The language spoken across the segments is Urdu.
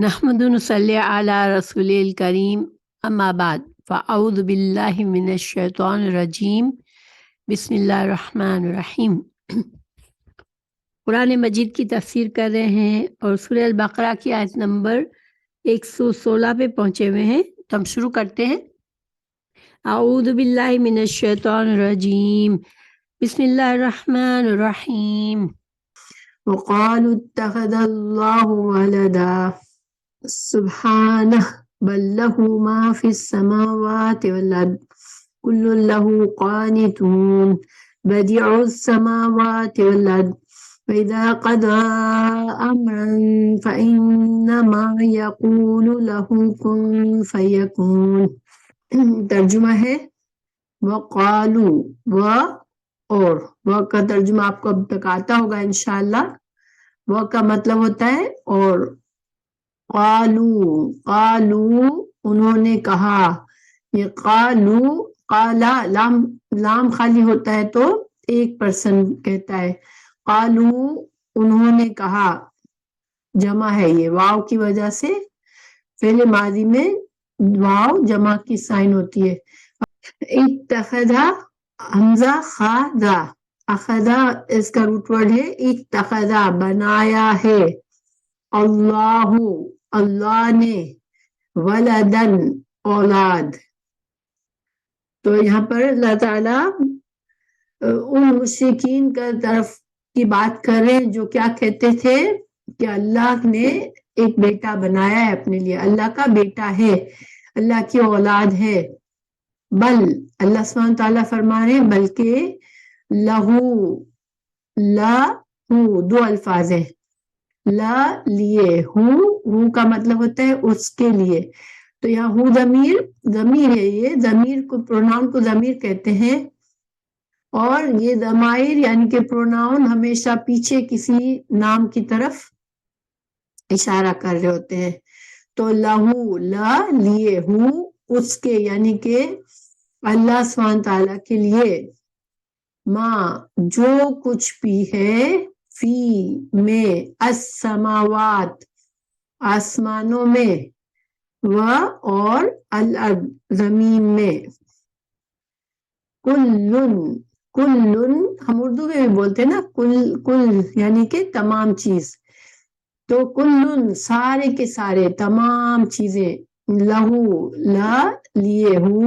نحمد نصلی علی رسول الکریم اما بعد فاعوذ باللہ من الشیطان الرجیم بسم اللہ الرحمن الرحیم۔ قرآن مجید کی تفسیر کر رہے ہیں اور سورہ البقرہ کی آیت نمبر 116 پہ پہنچے ہوئے ہیں، تو ہم شروع کرتے ہیں۔ اعوذ باللہ من الشیطان الرجیم بسم اللہ الرحمن الرحیم۔ وقالوا اتخذ اللہ ولدا سبحانہ بل له ما في السماوات والارض كل له قانتون بديع السماوات والارض فإذا قضى امرا فإنما يقول له كن فيكون۔ ترجمہ ہے وقالوا، اور وہ کا ترجمہ آپ کو اب تک آتا ہوگا انشاءاللہ۔ وہ کا مطلب ہوتا ہے اور، قالو انہوں نے کہا، یہ قالا لام خالی ہوتا ہے تو ایک پرسن کہتا ہے، قالو انہوں نے کہا، جمع ہے یہ واو کی وجہ سے فعل ماضی میں واو جمع کی سائن ہوتی ہے۔ اتخذا حمزہ خاذا، اخذا اس کا روٹ ورڈ ہے، اتخذا بنایا ہے، اللہ نے، ولدن اولاد۔ تو یہاں پر اللہ تعالیٰ ان مشرکین کا طرف کی بات کر رہے ہیں جو کیا کہتے تھے کہ اللہ نے ایک بیٹا بنایا ہے اپنے لیے، اللہ کا بیٹا ہے، اللہ کی اولاد ہے۔ بل اللہ سبحانہ تعالیٰ فرما رہے ہیں بلکہ لہو دو الفاظ ہیں، لا لیے، ہو کا مطلب ہوتا ہے اس کے لیے، تو یہاں ہو ضمیر ہے، یہ ضمیر کو پروناؤن کو ضمیر کہتے ہیں، اور یہ ضمائر یعنی کہ پروناؤن ہمیشہ پیچھے کسی نام کی طرف اشارہ کر رہے ہوتے ہیں۔ تو لہو لا لیے، ہو اس کے یعنی کہ اللہ سبحانہ تعالیٰ کے لیے، ماں جو کچھ بھی ہے، فی میں، السماوات آسمانوں میں، و اور الارض زمین میں، کل ہم اردو میں بھی بولتے ہیں نا، کل یعنی کہ تمام چیز، تو کل سارے کے سارے تمام چیزیں، لہو لا لیے، ہو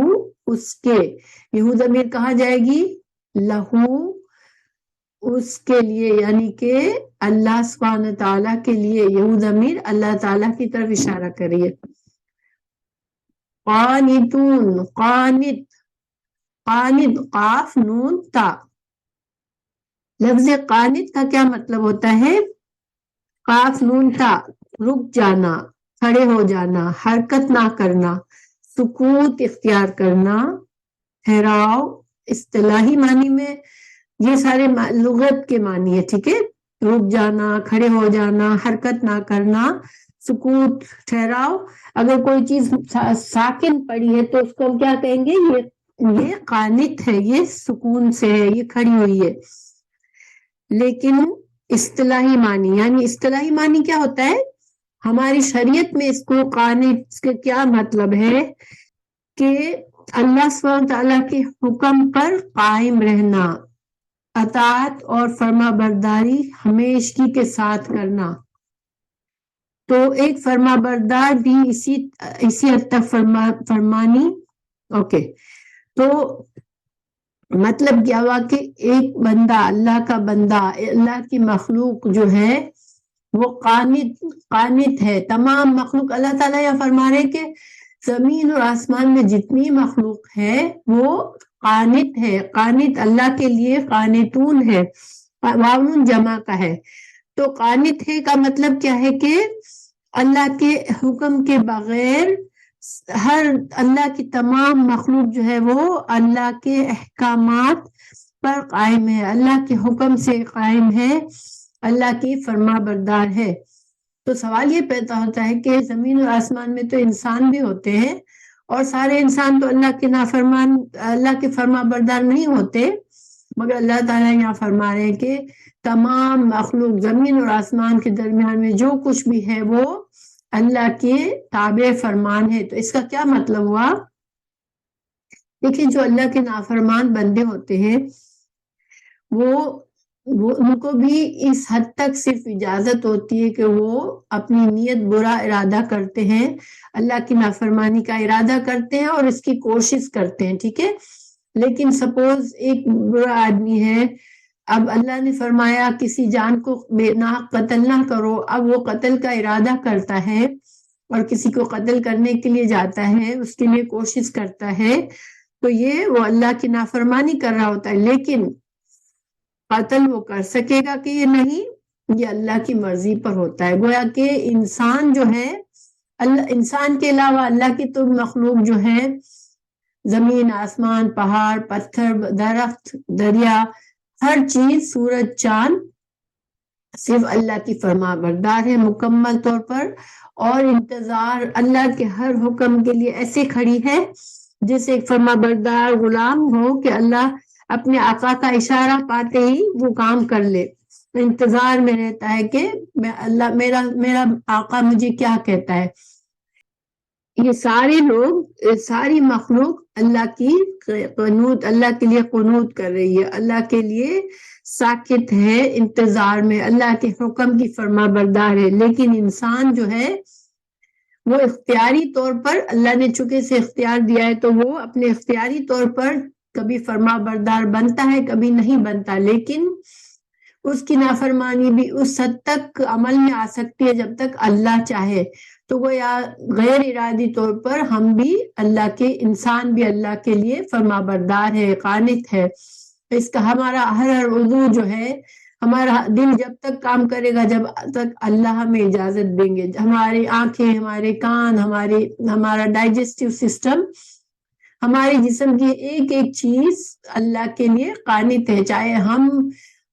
اس کے، یہ ضمیر کہاں جائے گی؟ لہو اس کے لیے یعنی کہ اللہ سبحانہ تعالیٰ کے لیے، یہ ضمیر اللہ تعالیٰ کی طرف اشارہ کریے۔ قانتون، قانت قاف نون تا، لفظ قانت کا کیا مطلب ہوتا ہے؟ قاف نون تا، رک جانا، کھڑے ہو جانا، حرکت نہ کرنا، سکوت اختیار کرنا، ٹھہراؤ، اصطلاحی معنی میں یہ سارے لغت کے معنی ہے، ٹھیک ہے، رک جانا، کھڑے ہو جانا، حرکت نہ کرنا، سکوت، ٹھہراؤ۔ اگر کوئی چیز ساکن پڑی ہے تو اس کو ہم کیا کہیں گے؟ یہ قانت ہے، یہ سکون سے ہے، یہ کھڑی ہوئی ہے۔ لیکن اصطلاحی معنی، یعنی اصطلاحی معنی کیا ہوتا ہے؟ ہماری شریعت میں اس کو قانت، اس کا کیا مطلب ہے کہ اللہ سبحانہ تعالیٰ کے حکم پر قائم رہنا، اطاعت اور فرما برداری ہمیشگی کے ساتھ کرنا۔ تو ایک فرما بردار بھی اسی حد تک فرمانی، اوکے، تو مطلب کیا ہوا کہ ایک بندہ، اللہ کا بندہ، اللہ کی مخلوق جو ہے وہ قانت ہے، تمام مخلوق، اللہ تعالیٰ یہ فرما رہے کہ زمین اور آسمان میں جتنی مخلوق ہے وہ قانت ہے، قانت اللہ کے لیے قانتون ہے، واون جمع کا ہے۔ تو قانت ہے کا مطلب کیا ہے کہ اللہ کے حکم کے بغیر اللہ کی تمام مخلوق جو ہے وہ اللہ کے احکامات پر قائم ہے، اللہ کے حکم سے قائم ہے، اللہ کی فرما بردار ہے۔ تو سوال یہ پیدا ہوتا ہے کہ زمین اور آسمان میں تو انسان بھی ہوتے ہیں، اور سارے انسان تو اللہ کے نافرمان، اللہ کے فرما بردار نہیں ہوتے، مگر اللہ تعالیٰ یہاں فرما رہے ہیں کہ تمام مخلوق زمین اور آسمان کے درمیان میں جو کچھ بھی ہے وہ اللہ کے تابع فرمان ہے. تو اس کا کیا مطلب ہوا؟ دیکھیں جو اللہ کے نافرمان بندے ہوتے ہیں وہ ان کو بھی اس حد تک صرف اجازت ہوتی ہے کہ وہ اپنی نیت برا ارادہ کرتے ہیں، اللہ کی نافرمانی کا ارادہ کرتے ہیں اور اس کی کوشش کرتے ہیں، ٹھیک ہے. لیکن سپوز ایک برا آدمی ہے، اب اللہ نے فرمایا کسی جان کو بے ناحق قتل نہ کرو، اب وہ قتل کا ارادہ کرتا ہے اور کسی کو قتل کرنے کے لیے جاتا ہے، اس کے لیے کوشش کرتا ہے، تو یہ وہ اللہ کی نافرمانی کر رہا ہوتا ہے. لیکن قتل وہ کر سکے گا کہ یہ نہیں، یہ اللہ کی مرضی پر ہوتا ہے. گویا کہ انسان جو ہے، انسان کے علاوہ اللہ کی تو مخلوق جو ہے، زمین، آسمان، پہاڑ، پتھر، درخت، دریا، ہر چیز، سورج، چاند، صرف اللہ کی فرما بردار ہے مکمل طور پر، اور انتظار اللہ کے ہر حکم کے لیے ایسے کھڑی ہے جیسے ایک فرما بردار غلام ہو کہ اللہ اپنے آقا کا اشارہ پاتے ہی وہ کام کر لے. انتظار میں رہتا ہے کہ میرا آقا مجھے کیا کہتا ہے. یہ سارے لوگ، ساری مخلوق اللہ کی قنوت، اللہ کے لیے قنوت کر رہی ہے، اللہ کے لیے ساکت ہے، انتظار میں، اللہ کے حکم کی فرما بردار ہے. لیکن انسان جو ہے وہ اختیاری طور پر، اللہ نے چونکہ اسے اختیار دیا ہے تو وہ اپنے اختیاری طور پر کبھی فرما بردار بنتا ہے، کبھی نہیں بنتا. لیکن اس کی نافرمانی بھی اس حد تک عمل میں آ سکتی ہے جب تک اللہ چاہے. تو وہ یا غیر ارادی طور پر ہم بھی اللہ کے، انسان بھی اللہ کے لیے فرما بردار ہے، قانت ہے. اس کا ہمارا ہر عضو جو ہے، ہمارا دل جب تک کام کرے گا جب تک اللہ ہمیں اجازت دیں گے. ہماری آنکھیں، ہمارے کان، ہمارا ڈائجسٹو سسٹم، ہمارے جسم کی ایک ایک چیز اللہ کے لیے قانت ہے، چاہے ہم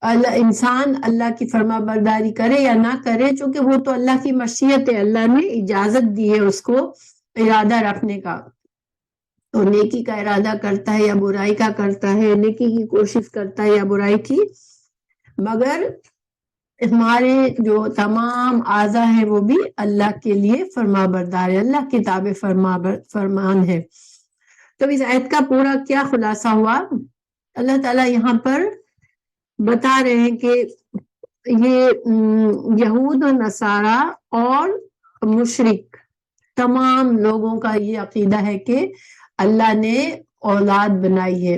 انسان اللہ کی فرما برداری کرے یا نہ کرے، چونکہ وہ تو اللہ کی مشیت ہے، اللہ نے اجازت دی ہے اس کو ارادہ رکھنے کا. تو نیکی کا ارادہ کرتا ہے یا برائی کا کرتا ہے، نیکی کی کوشش کرتا ہے یا برائی کی، مگر ہمارے جو تمام اعضاء ہیں وہ بھی اللہ کے لیے فرما بردار ہے، اللہ کے تابع فرمان ہے. تو اس آیت کا پورا کیا خلاصہ ہوا؟ اللہ تعالیٰ یہاں پر بتا رہے ہیں کہ یہ یہود و نصارہ اور مشرک تمام لوگوں کا یہ عقیدہ ہے کہ اللہ نے اولاد بنائی ہے.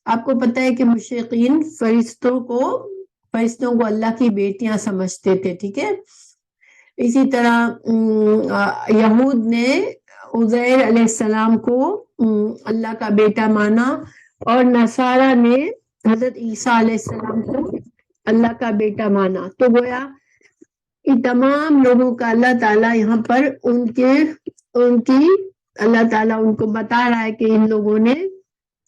آپ کو پتہ ہے کہ مشرقین فرشتوں کو اللہ کی بیٹیاں سمجھتے تھے، ٹھیک ہے. اسی طرح یہود نے عزیر علیہ السلام کو اللہ کا بیٹا مانا، اور نصارہ نے حضرت عیسیٰ علیہ السلام کو اللہ کا بیٹا مانا. تو گویا یہ تمام لوگوں کا اللہ تعالیٰ یہاں پر اللہ تعالیٰ ان کو بتا رہا ہے کہ ان لوگوں نے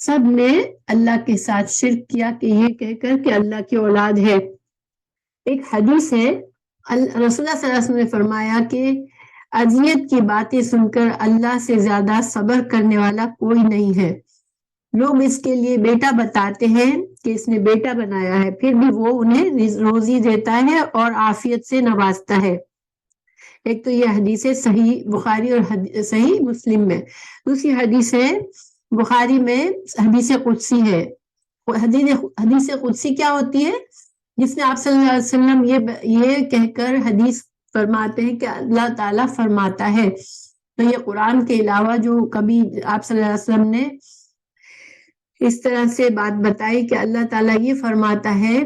سب نے اللہ کے ساتھ شرک کیا کہ یہ کہہ کر کہ اللہ کی اولاد ہے. ایک حدیث ہے، رسول اللہ صلی اللہ علیہ وسلم نے فرمایا کہ اذیت کی باتیں سن کر اللہ سے زیادہ صبر کرنے والا کوئی نہیں ہے. لوگ اس کے لیے بیٹا بتاتے ہیں کہ اس نے بیٹا بنایا ہے، پھر بھی وہ انہیں روزی دیتا ہے اور عافیت سے نوازتا ہے. ایک تو یہ حدیث ہے صحیح بخاری اور صحیح مسلم میں. دوسری حدیث ہے بخاری میں، حدیث قدسی ہے. حدیث قدسی کیا ہوتی ہے؟ جس میں آپ صلی اللہ علیہ وسلم یہ کہہ کر حدیث فرماتے ہیں کہ اللہ تعالیٰ فرماتا ہے. تو یہ قرآن کے علاوہ جو کبھی آپ صلی اللہ علیہ وسلم نے اس طرح سے بات بتائی کہ اللہ تعالیٰ یہ فرماتا ہے،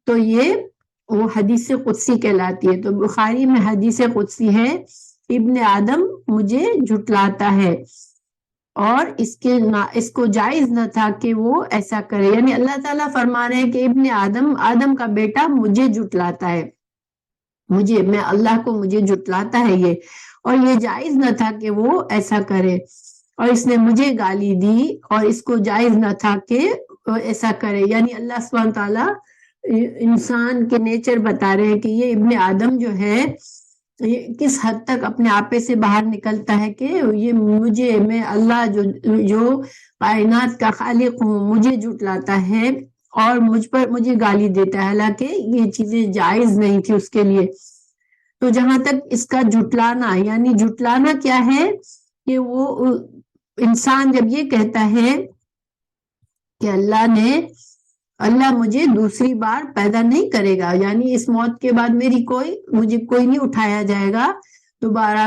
تو یہ وہ حدیث قدسی کہلاتی ہے. تو بخاری میں حدیث قدسی ہے، ابن آدم مجھے جھٹلاتا ہے، اور اس کو جائز نہ تھا کہ وہ ایسا کرے. یعنی اللہ تعالیٰ فرما رہے ہیں کہ ابن آدم کا بیٹا مجھے جھٹلاتا ہے، میں اللہ کو مجھے جھٹلاتا ہے یہ، اور یہ جائز نہ تھا کہ وہ ایسا کرے، اور اس نے مجھے گالی دی اور اس کو جائز نہ تھا کہ ایسا کرے. یعنی اللہ سبحانہ تعالیٰ انسان کے نیچر بتا رہے ہیں کہ یہ ابن آدم جو ہے یہ کس حد تک اپنے آپے سے باہر نکلتا ہے کہ یہ میں اللہ جو کائنات کا خالق ہوں مجھے جھٹلاتا ہے اور مجھے گالی دیتا ہے، حالانکہ یہ چیزیں جائز نہیں تھی اس کے لیے. تو جہاں تک اس کا جھٹلانا، یعنی جھٹلانا کیا ہے کہ وہ انسان جب یہ کہتا ہے کہ اللہ مجھے دوسری بار پیدا نہیں کرے گا، یعنی اس موت کے بعد مجھے کوئی نہیں اٹھایا جائے گا، دوبارہ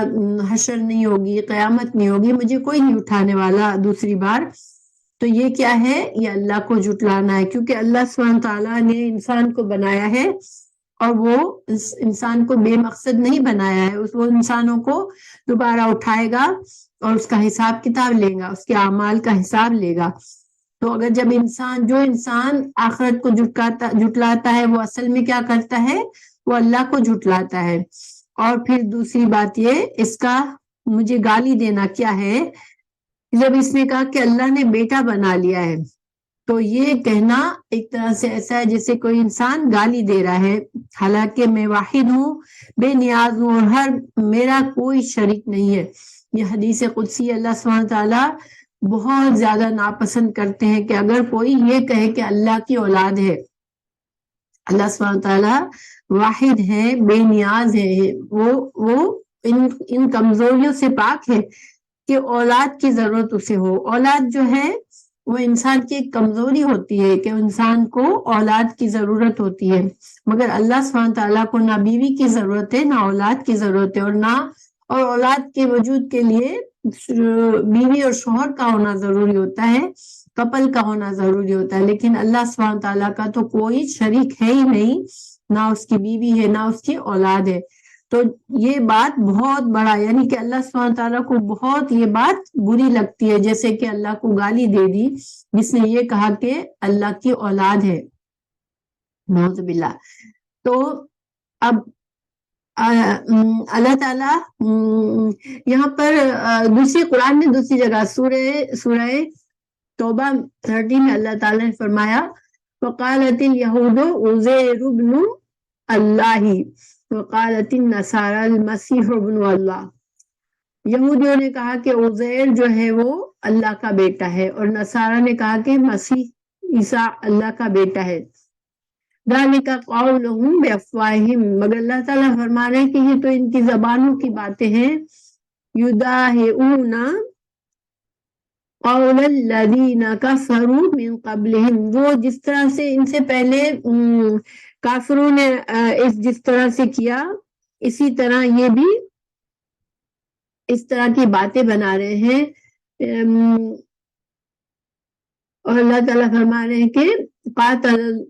حشر نہیں ہوگی، قیامت نہیں ہوگی، مجھے کوئی نہیں اٹھانے والا دوسری بار، تو یہ کیا ہے؟ یہ اللہ کو جھٹلانا ہے، کیونکہ اللہ سبحانہ تعالیٰ نے انسان کو بنایا ہے اور وہ انسان کو بے مقصد نہیں بنایا ہے، وہ انسانوں کو دوبارہ اٹھائے گا اور اس کا حساب کتاب لے گا، اس کے اعمال کا حساب لے گا۔ تو اگر جب جو انسان آخرت کو جھٹلاتا ہے، وہ اصل میں کیا کرتا ہے؟ وہ اللہ کو جھٹلاتا ہے۔ اور پھر دوسری بات یہ، اس کا مجھے گالی دینا کیا ہے؟ جب اس نے کہا کہ اللہ نے بیٹا بنا لیا ہے، تو یہ کہنا ایک طرح سے ایسا ہے جیسے کوئی انسان گالی دے رہا ہے، حالانکہ میں واحد ہوں، بے نیاز ہوں، اور میرا کوئی شریک نہیں ہے۔ یہ حدیث قدسی اللہ سبحانہ تعالیٰ بہت زیادہ ناپسند کرتے ہیں کہ اگر کوئی یہ کہے کہ اللہ کی اولاد ہے۔ اللہ سبحانہ تعالیٰ واحد ہے، بے نیاز ہے، وہ ان کمزوریوں سے پاک ہے کہ اولاد کی ضرورت اسے ہو۔ اولاد جو ہے وہ انسان کی ایک کمزوری ہوتی ہے کہ انسان کو اولاد کی ضرورت ہوتی ہے، مگر اللہ سبحانہ تعالیٰ کو نہ بیوی کی ضرورت ہے، نہ اولاد کی ضرورت ہے، اور اولاد کے وجود کے لیے بیوی اور شوہر کا ہونا ضروری ہوتا ہے، کپل کا ہونا ضروری ہوتا ہے، لیکن اللہ سبحانہ تعالیٰ کا تو کوئی شریک ہے ہی نہیں، نہ اس کی بیوی ہے، نہ اس کی اولاد ہے۔ تو یہ بات بہت بڑا، یعنی کہ اللہ سبحانہ تعالیٰ کو بہت یہ بات بری لگتی ہے، جیسے کہ اللہ کو گالی دے دی جس نے یہ کہا کہ اللہ کی اولاد ہے، نعوذ باللہ۔ تو اب اللہ تعالیٰ یہاں پر دوسری قرآن میں دوسری جگہ سورہ توبہ 30 میں اللہ تعالیٰ نے فرمایا وقالت اليہود عزیر ابن اللہ وقالت النصارى المسیح ابن اللہ۔ یہودیوں نے کہا کہ عزیر جو ہے وہ اللہ کا بیٹا ہے، اور نصارہ نے کہا کہ مسیح عیسیٰ اللہ کا بیٹا ہے۔ ذالک قولہم بافواہہم، مگر اللہ تعالیٰ فرما رہے ہیں کہ یہ تو ان کی زبانوں کی باتیں ہیں، یداہئون قول الذین کفروا من قبلہم، وہ جس طرح سے ان سے پہلے کافروں نے جس طرح سے کیا، اسی طرح یہ بھی اس طرح کی باتیں بنا رہے ہیں۔ اور اللہ تعالیٰ فرما رہے ہیں کہ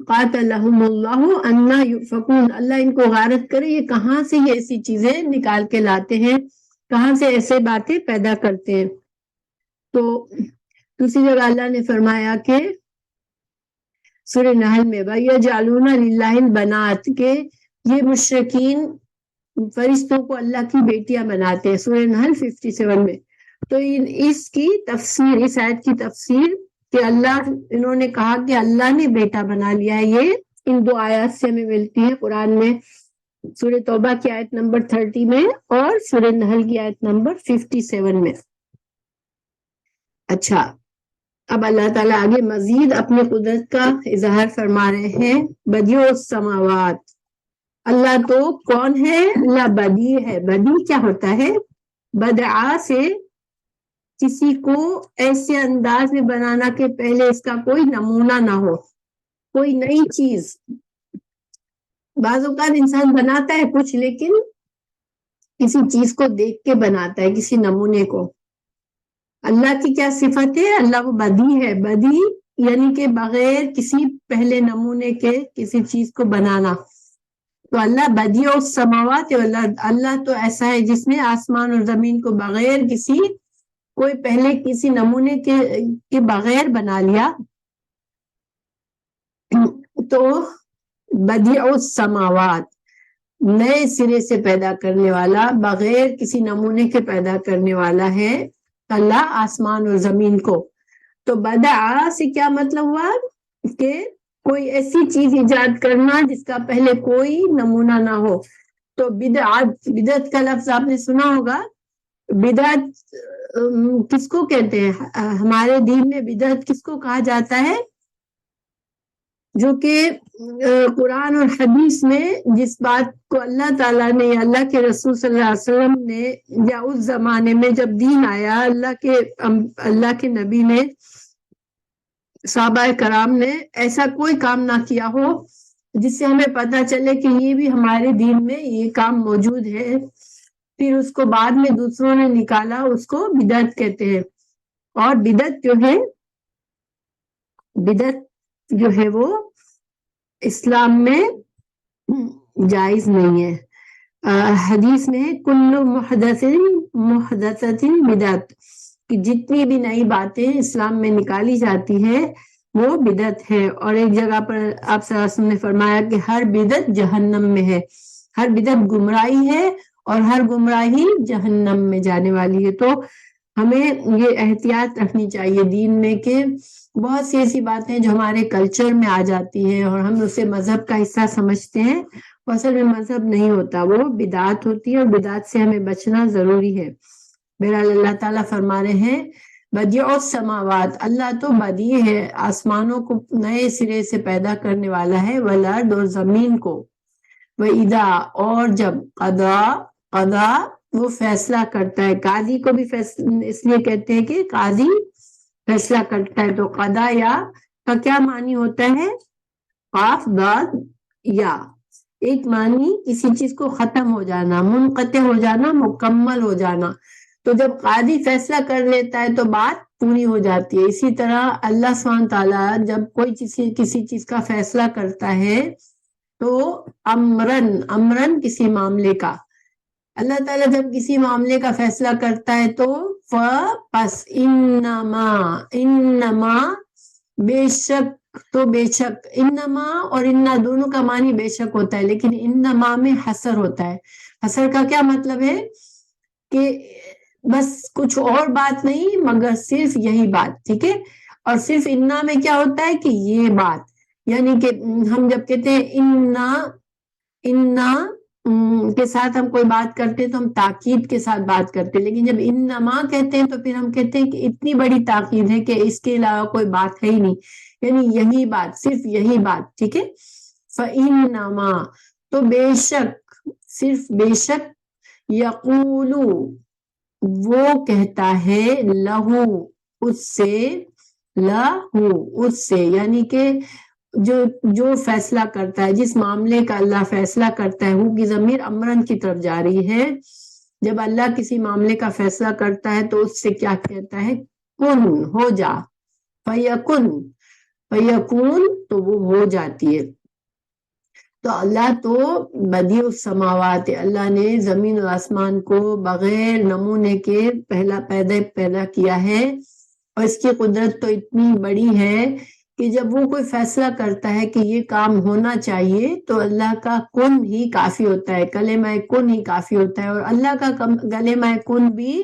قاتلہم اللہ انا یؤفکون، اللہ ان کو غارت کرے، یہ کہاں سے یہ ایسی چیزیں نکال کے لاتے ہیں، کہاں سے ایسے باتیں پیدا کرتے ہیں۔ تو دوسری جگہ اللہ نے فرمایا کہ سورہ نحل میں وَيَجْعَلُونَ لِلَّهِ الْبَنَاتِ، کہ یہ مشرکین فرشتوں کو اللہ کی بیٹیاں بناتے ہیں، سورہ نحل 57 میں۔ تو اس کی تفسیر، اس آیت کی تفسیر کہ انہوں نے کہا کہ اللہ نے بیٹا بنا لیا ہے، یہ ان دو آیات سے ہمیں ملتی ہے قرآن میں، سورہ توبہ کی آیت نمبر 30 میں اور سورہ نحل کی آیت نمبر 57 میں۔ اچھا، اب اللہ تعالیٰ آگے مزید اپنی قدرت کا اظہار فرما رہے ہیں۔ بدیع السماوات، اللہ تو کون ہے؟ اللہ بدیع ہے۔ بدیع کیا ہوتا ہے؟ بدعا سے کسی کو ایسے انداز میں بنانا کہ پہلے اس کا کوئی نمونہ نہ ہو، کوئی نئی چیز۔ بعض اوقات انسان بناتا ہے کچھ، لیکن کسی چیز کو دیکھ کے بناتا ہے، کسی نمونے کو۔ اللہ کی کیا صفت ہے؟ اللہ وہ بدیع ہے۔ بدیع یعنی کہ بغیر کسی پہلے نمونے کے کسی چیز کو بنانا۔ تو اللہ بدیع السماوات، اللہ تو ایسا ہے جس نے آسمان اور زمین کو بغیر کوئی پہلے کسی نمونے کے بغیر بنا لیا۔ تو بدیع السماوات، نئے سرے سے پیدا کرنے والا، بغیر کسی نمونے کے پیدا کرنے والا ہے اللہ آسمان اور زمین کو۔ تو بدعا سے کیا مطلب ہوا کہ کوئی ایسی چیز ایجاد کرنا جس کا پہلے کوئی نمونہ نہ ہو۔ تو بدعت کا لفظ آپ نے سنا ہوگا۔ بدعت کس کو کہتے ہیں؟ ہمارے دین میں بدعت کس کو کہا جاتا ہے؟ جو کہ قرآن اور حدیث میں جس بات کو اللہ تعالیٰ نے یا اللہ کے رسول صلی اللہ علیہ وسلم نے یا اس زمانے میں جب دین آیا اللہ کے نبی نے صحابہ کرام نے ایسا کوئی کام نہ کیا ہو جس سے ہمیں پتہ چلے کہ یہ بھی ہمارے دین میں یہ کام موجود ہے، پھر اس کو بعد میں دوسروں نے نکالا، اس کو بدعت کہتے ہیں۔ اور بدعت جو ہے وہ اسلام میں جائز نہیں ہے۔ حدیث میں کل محدثۃ بدعت، کہ جتنی بھی نئی باتیں اسلام میں نکالی جاتی ہے وہ بدعت ہے۔ اور ایک جگہ پر آپ صلی اللہ علیہ وسلم نے فرمایا کہ ہر بدعت جہنم میں ہے، ہر بدعت گمراہی ہے اور ہر گمراہی جہنم میں جانے والی ہے۔ تو ہمیں یہ احتیاط رکھنی چاہیے دین میں کہ بہت سی ایسی باتیں جو ہمارے کلچر میں آ جاتی ہیں اور ہم اسے مذہب کا حصہ سمجھتے ہیں، وہ اصل میں مذہب نہیں ہوتا، وہ بدعت ہوتی ہے، اور بدعت سے ہمیں بچنا ضروری ہے۔ بہرحال اللہ تعالیٰ فرما رہے ہیں بدیع السماوات، اللہ تو بدیع ہے، آسمانوں کو نئے سرے سے پیدا کرنے والا ہے، والارض اور زمین کو، وَإِذَا اور جب قضا وہ فیصلہ کرتا ہے، قاضی کو بھی اس لیے کہتے ہیں کہ قاضی فیصلہ کرتا ہے۔ تو قضا یا کا کیا معنی ہوتا ہے؟ قاف داد یا، ایک معنی کسی چیز کو ختم ہو جانا، منقطع ہو جانا، مکمل ہو جانا۔ تو جب قاضی فیصلہ کر لیتا ہے تو بات پوری ہو جاتی ہے۔ اسی طرح اللہ سبحانہ تعالیٰ جب کوئی کسی چیز کا فیصلہ کرتا ہے تو امرن کسی معاملے کا، اللہ تعالیٰ جب کسی معاملے کا فیصلہ کرتا ہے تو پس انما بے شک، تو بے شک، انما اور انا دونوں کا معنی بے شک ہوتا ہے، لیکن انما میں حصر ہوتا ہے۔ حصر کا کیا مطلب ہے کہ بس کچھ اور بات نہیں مگر صرف یہی بات، ٹھیک ہے۔ اور صرف انا میں کیا ہوتا ہے کہ یہ بات، یعنی کہ ہم جب کہتے ہیں انا کے ساتھ ہم کوئی بات کرتے ہیں تو ہم تاکید کے ساتھ بات کرتے ہیں، لیکن جب انما کہتے ہیں تو پھر ہم کہتے ہیں کہ اتنی بڑی تاکید ہے کہ اس کے علاوہ کوئی بات ہے ہی نہیں، یعنی یہی بات، صرف یہی بات، ٹھیک ہے۔ فَإِنَّمَا تو بے شک، صرف بے شک، یقولو وہ کہتا ہے، لہو اس سے یعنی کہ جو فیصلہ کرتا ہے، جس معاملے کا اللہ فیصلہ کرتا ہے، وہ کی ضمیر امرن کی طرف جا رہی ہے۔ جب اللہ کسی معاملے کا فیصلہ کرتا ہے تو اس سے کیا کہتا ہے؟ کن، ہو جا، فیکن تو وہ ہو جاتی ہے۔ تو اللہ تو بدیع السماوات، اللہ نے زمین اور آسمان کو بغیر نمونے کے پیدا کیا ہے، اور اس کی قدرت تو اتنی بڑی ہے کہ جب وہ کوئی فیصلہ کرتا ہے کہ یہ کام ہونا چاہیے تو اللہ کا کن ہی کافی ہوتا ہے، کلمہ کن ہی کافی ہوتا ہے۔ اور اللہ کا کلمہ کن بھی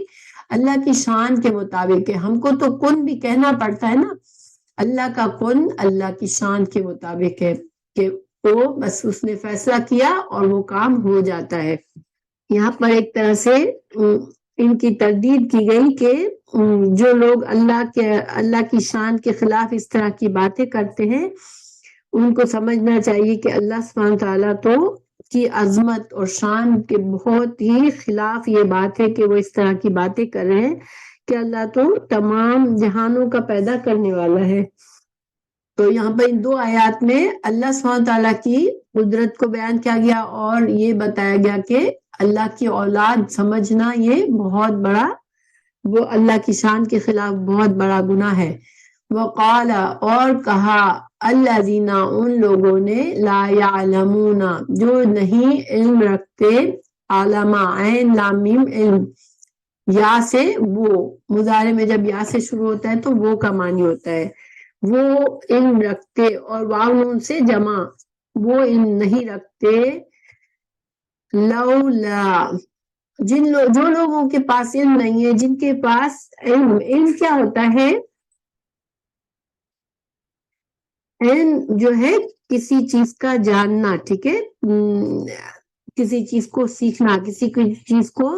اللہ کی شان کے مطابق ہے، ہم کو تو کن بھی کہنا پڑتا ہے نا، اللہ کا کن اللہ کی شان کے مطابق ہے کہ وہ بس اس نے فیصلہ کیا اور وہ کام ہو جاتا ہے۔ یہاں پر ایک طرح سے ان کی تردید کی گئی کہ جو لوگ اللہ کی شان کے خلاف اس طرح کی باتیں کرتے ہیں ان کو سمجھنا چاہیے کہ اللہ سبحانہ تعالیٰ تو کی عظمت اور شان کے بہت ہی خلاف یہ بات ہے کہ وہ اس طرح کی باتیں کر رہے ہیں کہ اللہ تو تمام جہانوں کا پیدا کرنے والا ہے۔ تو یہاں پر ان دو آیات میں اللہ سبحانہ تعالیٰ کی قدرت کو بیان کیا گیا اور یہ بتایا گیا کہ اللہ کی اولاد سمجھنا یہ بہت بڑا، وہ اللہ کی شان کے خلاف بہت بڑا گناہ ہے۔ وقال اور کہا الذین ان لوگوں نے لا یعلمون جو نہیں علم رکھتے، علم عین لام میم علم، یا سے وہ، مضارع میں جب یا سے شروع ہوتا ہے تو وہ کا معنی ہوتا ہے، وہ علم رکھتے، اور واو نون سے جمع، وہ علم نہیں رکھتے، لولا جو لوگوں کے پاس علم نہیں ہے، جن کے پاس علم کیا ہوتا ہے؟ علم جو ہے کسی چیز کا جاننا، ٹھیک ہے، کسی چیز کو سیکھنا، کسی چیز کو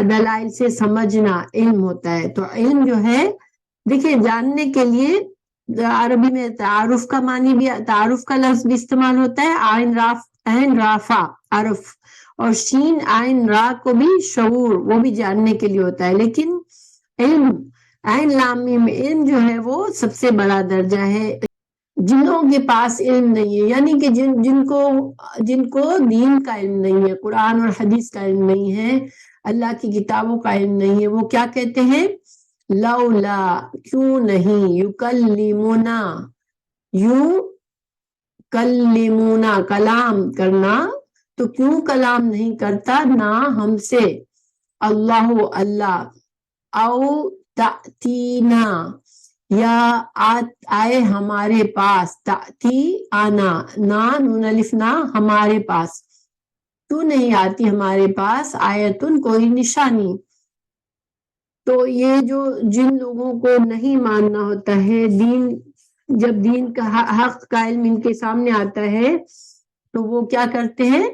دلائل سے سمجھنا علم ہوتا ہے۔ تو علم جو ہے، دیکھیں، جاننے کے لیے عربی میں تعارف کا معنی بھی، تعارف کا لفظ بھی استعمال ہوتا ہے، عین رافع عرف، اور شین عین را کو بھی شعور، وہ بھی جاننے کے لیے ہوتا ہے، لیکن علم عین لام میم علم جو ہے وہ سب سے بڑا درجہ ہے۔ جن لوگوں کے پاس علم نہیں ہے، یعنی کہ جن کو دین کا علم نہیں ہے، قرآن اور حدیث کا علم نہیں ہے، اللہ کی کتابوں کا علم نہیں ہے، وہ کیا کہتے ہیں؟ لولا کیوں نہیں، یکلمونا کلام کرنا، تو کیوں کلام نہیں کرتا نہ ہم سے، اللہ او تأتینا یا آئے ہمارے پاس، تأتی آنا، نون الف نا ہمارے پاس، تو نہیں آتی ہمارے پاس آیتن کوئی نشانی۔ تو یہ جو جن لوگوں کو نہیں ماننا ہوتا ہے دین، جب دین کا حق کا علم ان کے سامنے آتا ہے تو وہ کیا کرتے ہیں؟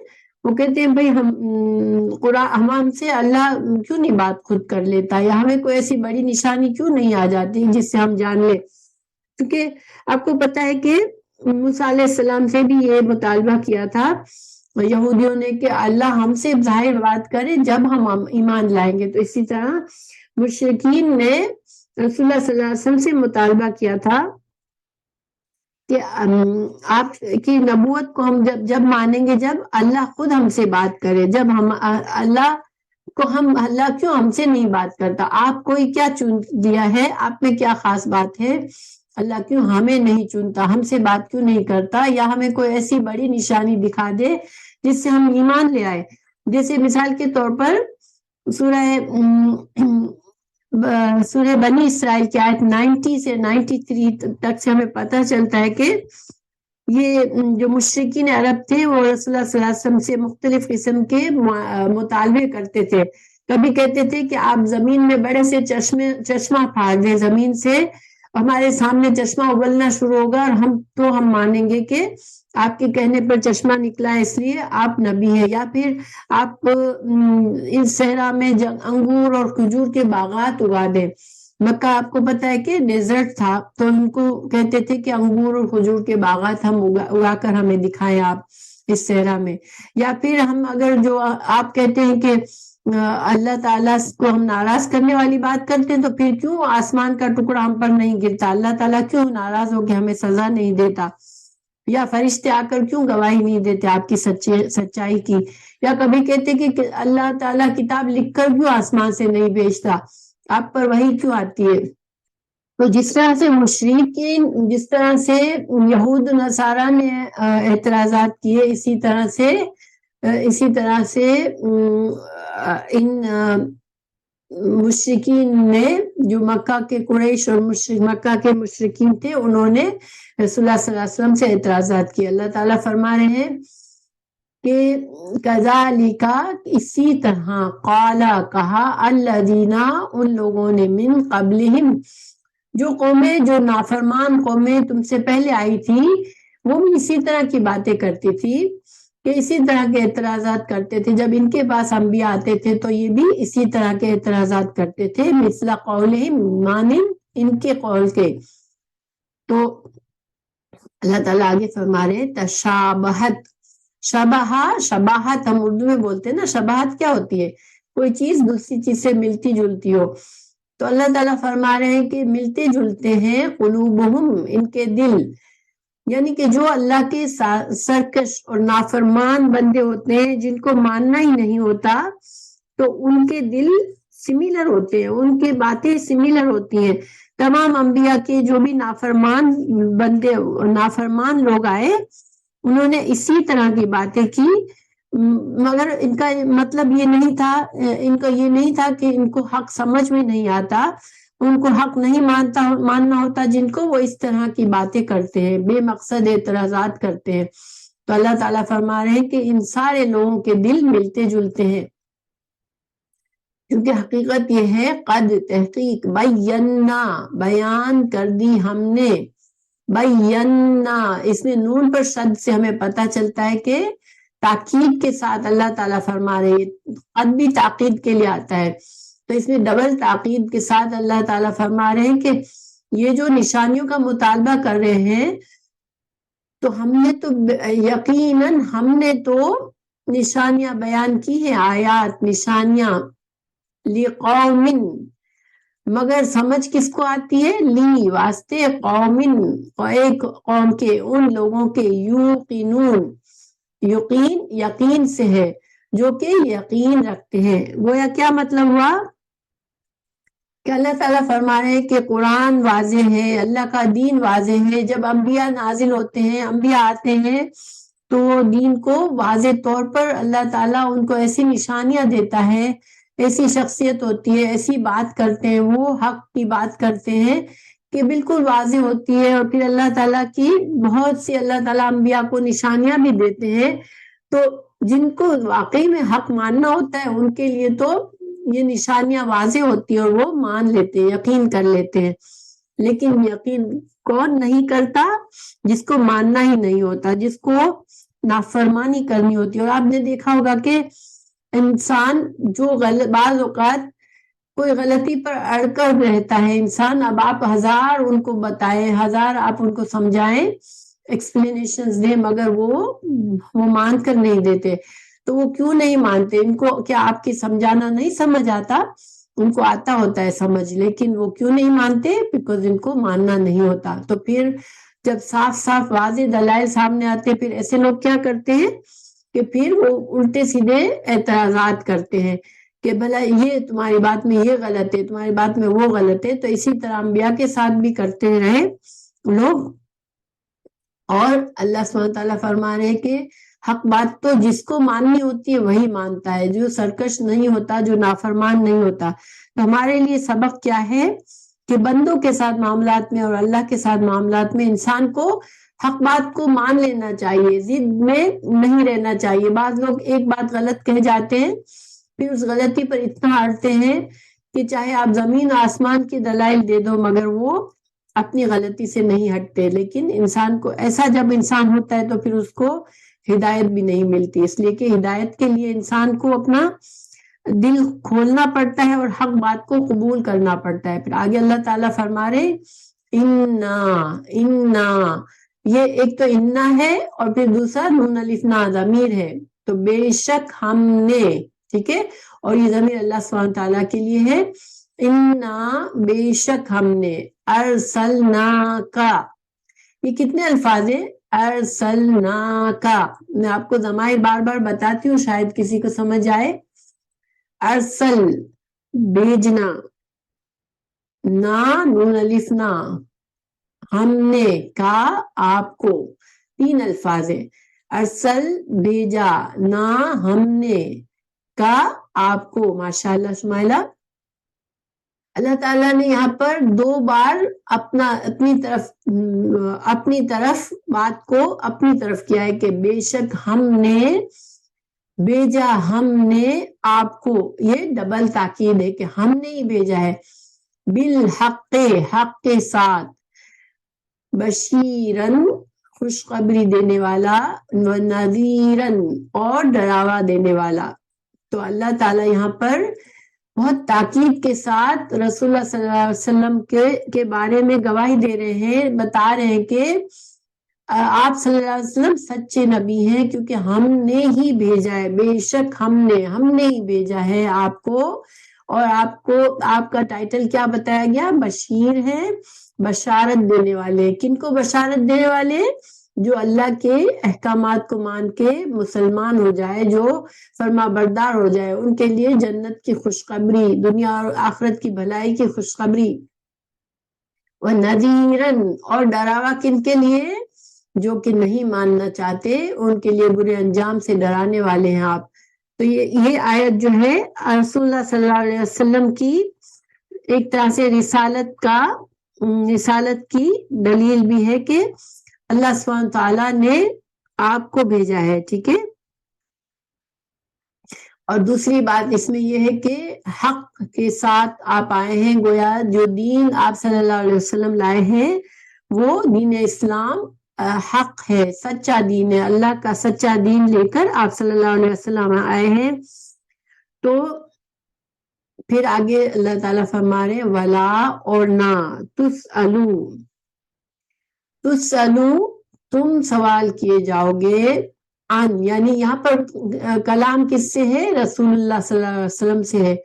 وہ کہتے ہیں بھائی ہم سے اللہ کیوں نہیں بات خود کر لیتا، یا ہمیں کوئی ایسی بڑی نشانی کیوں نہیں آ جاتی جس سے ہم جان لیں۔ کیونکہ آپ کو پتا ہے کہ موسیٰ علیہ السلام سے بھی یہ مطالبہ کیا تھا یہودیوں نے کہ اللہ ہم سے ظاہر بات کرے جب ہم ایمان لائیں گے، تو اسی طرح مشرکین نے رسول اللہ صلی اللہ علیہ وسلم سے مطالبہ کیا تھا کہ آپ کی نبوت کو ہم جب مانیں گے جب اللہ خود ہم سے بات کرے، جب ہم اللہ کیوں ہم سے نہیں بات کرتا، آپ کوئی کیا چن دیا ہے، آپ میں کیا خاص بات ہے، اللہ کیوں ہمیں نہیں چنتا، ہم سے بات کیوں نہیں کرتا، یا ہمیں کوئی ایسی بڑی نشانی دکھا دے جس سے ہم ایمان لے آئے۔ جیسے مثال کے طور پر سورہ بنی اسرائیل کی آیت 90 سے 93 تک سے ہمیں پتہ چلتا ہے کہ یہ جو مشرکین عرب تھے وہ رسول اللہ صلی اللہ علیہ وسلم سے مختلف قسم کے مطالبے کرتے تھے۔ کبھی کہتے تھے کہ آپ زمین میں بڑے سے چشمہ پھاڑ دیں زمین سے، ہمارے سامنے چشمہ ابلنا شروع ہوگا اور ہم مانیں گے کہ آپ کے کہنے پر چشمہ نکلا ہے اس لیے آپ نبی ہیں، یا پھر آپ اس صحرا میں انگور اور کھجور کے باغات اگا دیں۔ مکہ آپ کو پتا ہے کہ ڈیزرٹ تھا، تو ان کو کہتے تھے کہ انگور اور کھجور کے باغات ہم اگا کر ہمیں دکھائیں آپ اس صحرا میں۔ یا پھر ہم اگر جو آپ کہتے ہیں کہ اللہ تعالیٰ کو ہم ناراض کرنے والی بات کرتے ہیں، تو پھر کیوں آسمان کا ٹکڑا ہم پر نہیں گرتا، اللہ تعالیٰ کیوں ناراض ہو کے ہمیں سزا نہیں دیتا، یا فرشتے آ کر کیوں گواہی نہیں دیتے آپ کی سچائی کی، یا کبھی کہتے کہ اللہ تعالیٰ کتاب لکھ کر کیوں آسمان سے نہیں بھیجتا، آپ پر وہی کیوں آتی ہے۔ تو جس طرح سے مشرکین، جس طرح سے یہود نصارہ نے اعتراضات کیے، اسی طرح سے ان مشرکین نے، جو مکہ کے قریش اور مکہ کے مشرکین تھے، انہوں نے رسول اللہ صلی اللہ علیہ وسلم سے اعتراضات کیے۔ اللہ تعالیٰ فرما رہے ہیں کہ کذالک، اسی طرح، قالا کہا، الذین، ان لوگوں نے، من قبلہم، جو قومیں، جو نافرمان قومیں تم سے پہلے آئی تھی، وہ بھی اسی طرح کی باتیں کرتی تھی، کہ اسی طرح کے اعتراضات کرتے تھے، جب ان کے پاس انبیاء آتے تھے تو یہ بھی اسی طرح کے اعتراضات کرتے تھے، مثل قولہم، مانند ان کے قول کے۔ تو اللہ تعالیٰ آگے فرما رہے ہیں تشابہت، شباہت ہم اردو میں بولتے ہیں نا، شباہت کیا ہوتی ہے؟ کوئی چیز دوسری چیز سے ملتی جلتی ہو۔ تو اللہ تعالیٰ فرما رہے ہیں کہ ملتے جلتے ہیں قلوبہم، ان کے دل، یعنی کہ جو اللہ کے سرکش اور نافرمان بندے ہوتے ہیں، جن کو ماننا ہی نہیں ہوتا، تو ان کے دل سملر ہوتے ہیں، ان کی باتیں سملر ہوتی ہیں۔ تمام انبیاء کے جو بھی نافرمان بندے، نافرمان لوگ آئے، انہوں نے اسی طرح کی باتیں کی، مگر ان کا مطلب یہ نہیں تھا، کہ ان کو حق سمجھ میں نہیں آتا، ان کو حق نہیں ماننا ہوتا جن کو، وہ اس طرح کی باتیں کرتے ہیں، بے مقصد اعتراضات کرتے ہیں۔ تو اللہ تعالیٰ فرما رہے ہیں کہ ان سارے لوگوں کے دل ملتے جلتے ہیں، کیونکہ حقیقت یہ ہے، قد، تحقیق، بینا، بیان کر دی ہم نے، بینا، اس میں نون پر شد سے ہمیں پتہ چلتا ہے کہ تاکید کے ساتھ اللہ تعالیٰ فرما رہے ہیں، قد بھی تاکید کے لیے آتا ہے، تو اس میں ڈبل تاکید کے ساتھ اللہ تعالیٰ فرما رہے ہیں کہ یہ جو نشانیوں کا مطالبہ کر رہے ہیں تو ہم نے تو یقیناً ہم نے تو نشانیاں بیان کی ہیں، آیات نشانیاں، لقوم، مگر سمجھ کس کو آتی ہے؟ لی واسطے، قومن ایک قوم کے، ان لوگوں کے، یوقنون یقین یقین سے ہے، جو کہ یقین رکھتے ہیں۔ گویا کیا مطلب ہوا کہ اللہ تعالیٰ فرما رہے ہیں کہ قرآن واضح ہے، اللہ کا دین واضح ہے۔ جب انبیاء نازل ہوتے ہیں، انبیاء آتے ہیں تو دین کو واضح طور پر اللہ تعالیٰ ان کو ایسی نشانیاں دیتا ہے، ایسی شخصیت ہوتی ہے، ایسی بات کرتے ہیں، وہ حق کی بات کرتے ہیں کہ بالکل واضح ہوتی ہے۔ اور پھر اللہ تعالیٰ کی بہت سی، اللہ تعالیٰ انبیاء کو نشانیاں بھی دیتے ہیں، تو جن کو واقعی میں حق ماننا ہوتا ہے ان کے لیے تو یہ نشانیاں واضح ہوتی ہیں اور وہ مان لیتے ہیں، یقین کر لیتے ہیں۔ لیکن یقین کون نہیں کرتا؟ جس کو ماننا ہی نہیں ہوتا، جس کو نافرمانی کرنی ہوتی ہے۔ اور آپ نے دیکھا ہوگا کہ انسان جو بعض اوقات کوئی غلطی پر اڑ کر رہتا ہے انسان، اب آپ ہزار ان کو بتائیں، ہزار آپ ان کو سمجھائیں، ایکسپلینیشنز دیں، مگر وہ مان کر نہیں دیتے۔ تو وہ کیوں نہیں مانتے؟ ان کو کیا آپ کی سمجھانا نہیں سمجھ آتا؟ ان کو آتا ہوتا ہے سمجھ، لیکن وہ کیوں نہیں مانتے؟ بیکاز ان کو ماننا نہیں ہوتا۔ تو پھر جب صاف صاف واضح دلائل سامنے آتے، پھر ایسے لوگ کیا کرتے ہیں کہ پھر وہ الٹے سیدھے اعتراضات کرتے ہیں کہ بھلا یہ تمہاری بات میں یہ غلط ہے، تمہاری بات میں وہ غلط ہے۔ تو اسی طرح انبیاء کے ساتھ بھی کرتے رہے لوگ۔ اور اللہ سبحانہ تعالیٰ فرما رہے ہیں کہ حق بات تو جس کو ماننی ہوتی ہے وہی مانتا ہے، جو سرکش نہیں ہوتا، جو نافرمان نہیں ہوتا۔ تو ہمارے لیے سبق کیا ہے کہ بندوں کے ساتھ معاملات میں اور اللہ کے ساتھ معاملات میں انسان کو حق بات کو مان لینا چاہیے، ضد میں نہیں رہنا چاہیے۔ بعض لوگ ایک بات غلط کہہ جاتے ہیں، پھر اس غلطی پر اتنا اڑتے ہیں کہ چاہے آپ زمین آسمان کی دلائل دے دو مگر وہ اپنی غلطی سے نہیں ہٹتے۔ لیکن انسان کو ایسا جب انسان ہوتا ہے تو پھر اس کو ہدایت بھی نہیں ملتی، اس لیے کہ ہدایت کے لیے انسان کو اپنا دل کھولنا پڑتا ہے اور حق بات کو قبول کرنا پڑتا ہے۔ پھر آگے اللہ تعالیٰ فرما رہے انا، یہ ایک تو انا ہے اور پھر دوسرا نون الف نا ضمیر ہے، تو بے شک ہم نے، ٹھیک ہے، اور یہ ضمیر اللہ سبحانہ تعالیٰ کے لیے ہے۔ انا بے شک ہم نے، ارسلناکا، یہ کتنے الفاظ ہیں؟ ارسلناکا، میں آپ کو ضمائر بار بار بتاتی ہوں شاید کسی کو سمجھ آئے۔ ارسل بھیجنا، نا نون الف نا، ہم نے، کا آپ کو، تین الفاظ ہیں۔ ارسل بھیجا، نا ہم نے، کا آپ کو۔ ماشاءاللہ سمائلہ، اللہ تعالیٰ نے یہاں پر دو بار اپنی طرف بات کو اپنی طرف کیا ہے کہ بے شک ہم نے بھیجا، ہم نے آپ کو، یہ ڈبل تاکید ہے کہ ہم نے ہی بھیجا ہے۔ بالحق، حق کے ساتھ، بشیرن خوشخبری دینے والا، ونذیرن اور ڈراوا دینے والا۔ تو اللہ تعالیٰ یہاں پر بہت تاکید کے ساتھ رسول اللہ صلی اللہ علیہ وسلم کے بارے میں گواہی دے رہے ہیں، بتا رہے ہیں کہ آپ صلی اللہ علیہ وسلم سچے نبی ہیں کیونکہ ہم نے ہی بھیجا ہے، بے شک ہم نے ہی بھیجا ہے آپ کو۔ اور آپ کا ٹائٹل کیا بتایا گیا؟ بشیر ہے، بشارت دینے والے۔ کن کو بشارت دینے والے؟ جو اللہ کے احکامات کو مان کے مسلمان ہو جائے، جو فرما بردار ہو جائے، ان کے لیے جنت کی خوشخبری، دنیا اور آخرت کی بھلائی کی خوشخبری۔ وَنَذِيرًا، اور ڈراوا کن کے لیے؟ جو کہ نہیں ماننا چاہتے، ان کے لیے برے انجام سے ڈرانے والے ہیں آپ۔ تو یہ آیت جو ہے رسول اللہ صلی اللہ علیہ وسلم کی ایک طرح سے رسالت کی دلیل بھی ہے کہ اللہ سبحانہ تعالیٰ نے آپ کو بھیجا ہے، ٹھیک ہے۔ اور دوسری بات اس میں یہ ہے کہ حق کے ساتھ آپ آئے ہیں، گویا جو دین آپ صلی اللہ علیہ وسلم لائے ہیں وہ دین اسلام حق ہے، سچا دین ہے، اللہ کا سچا دین لے کر آپ صلی اللہ علیہ وسلم آئے ہیں۔ تو پھر آگے اللہ تعالیٰ فرما رہے ولا اور نہ تسألو تم سوال کیے جاؤ گے ان، یعنی یہاں پر کلام کس سے ہے؟ رسول اللہ صلی اللہ علیہ وسلم سے ہے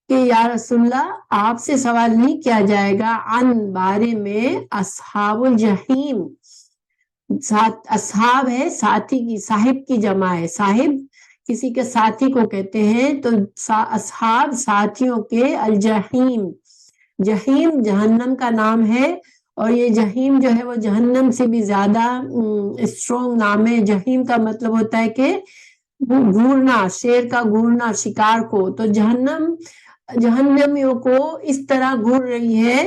کہ یا رسول اللہ آپ سے سوال نہیں کیا جائے گا ان بارے میں اصحاب الجحیم. اصحاب ہے ساتھی کی، صاحب کی جمع ہے، صاحب کسی کے ساتھی کو کہتے ہیں، تو اصحاب ساتھیوں کے، الجحیم جہیم جہنم کا نام ہے، اور یہ جہیم جو ہے وہ جہنم سے بھی زیادہ اسٹرونگ نام ہے. جہیم کا مطلب ہوتا ہے کہ گھورنا، شیر کا گھورنا شکار کو، تو جہنمیوں کو اس طرح گھور رہی ہے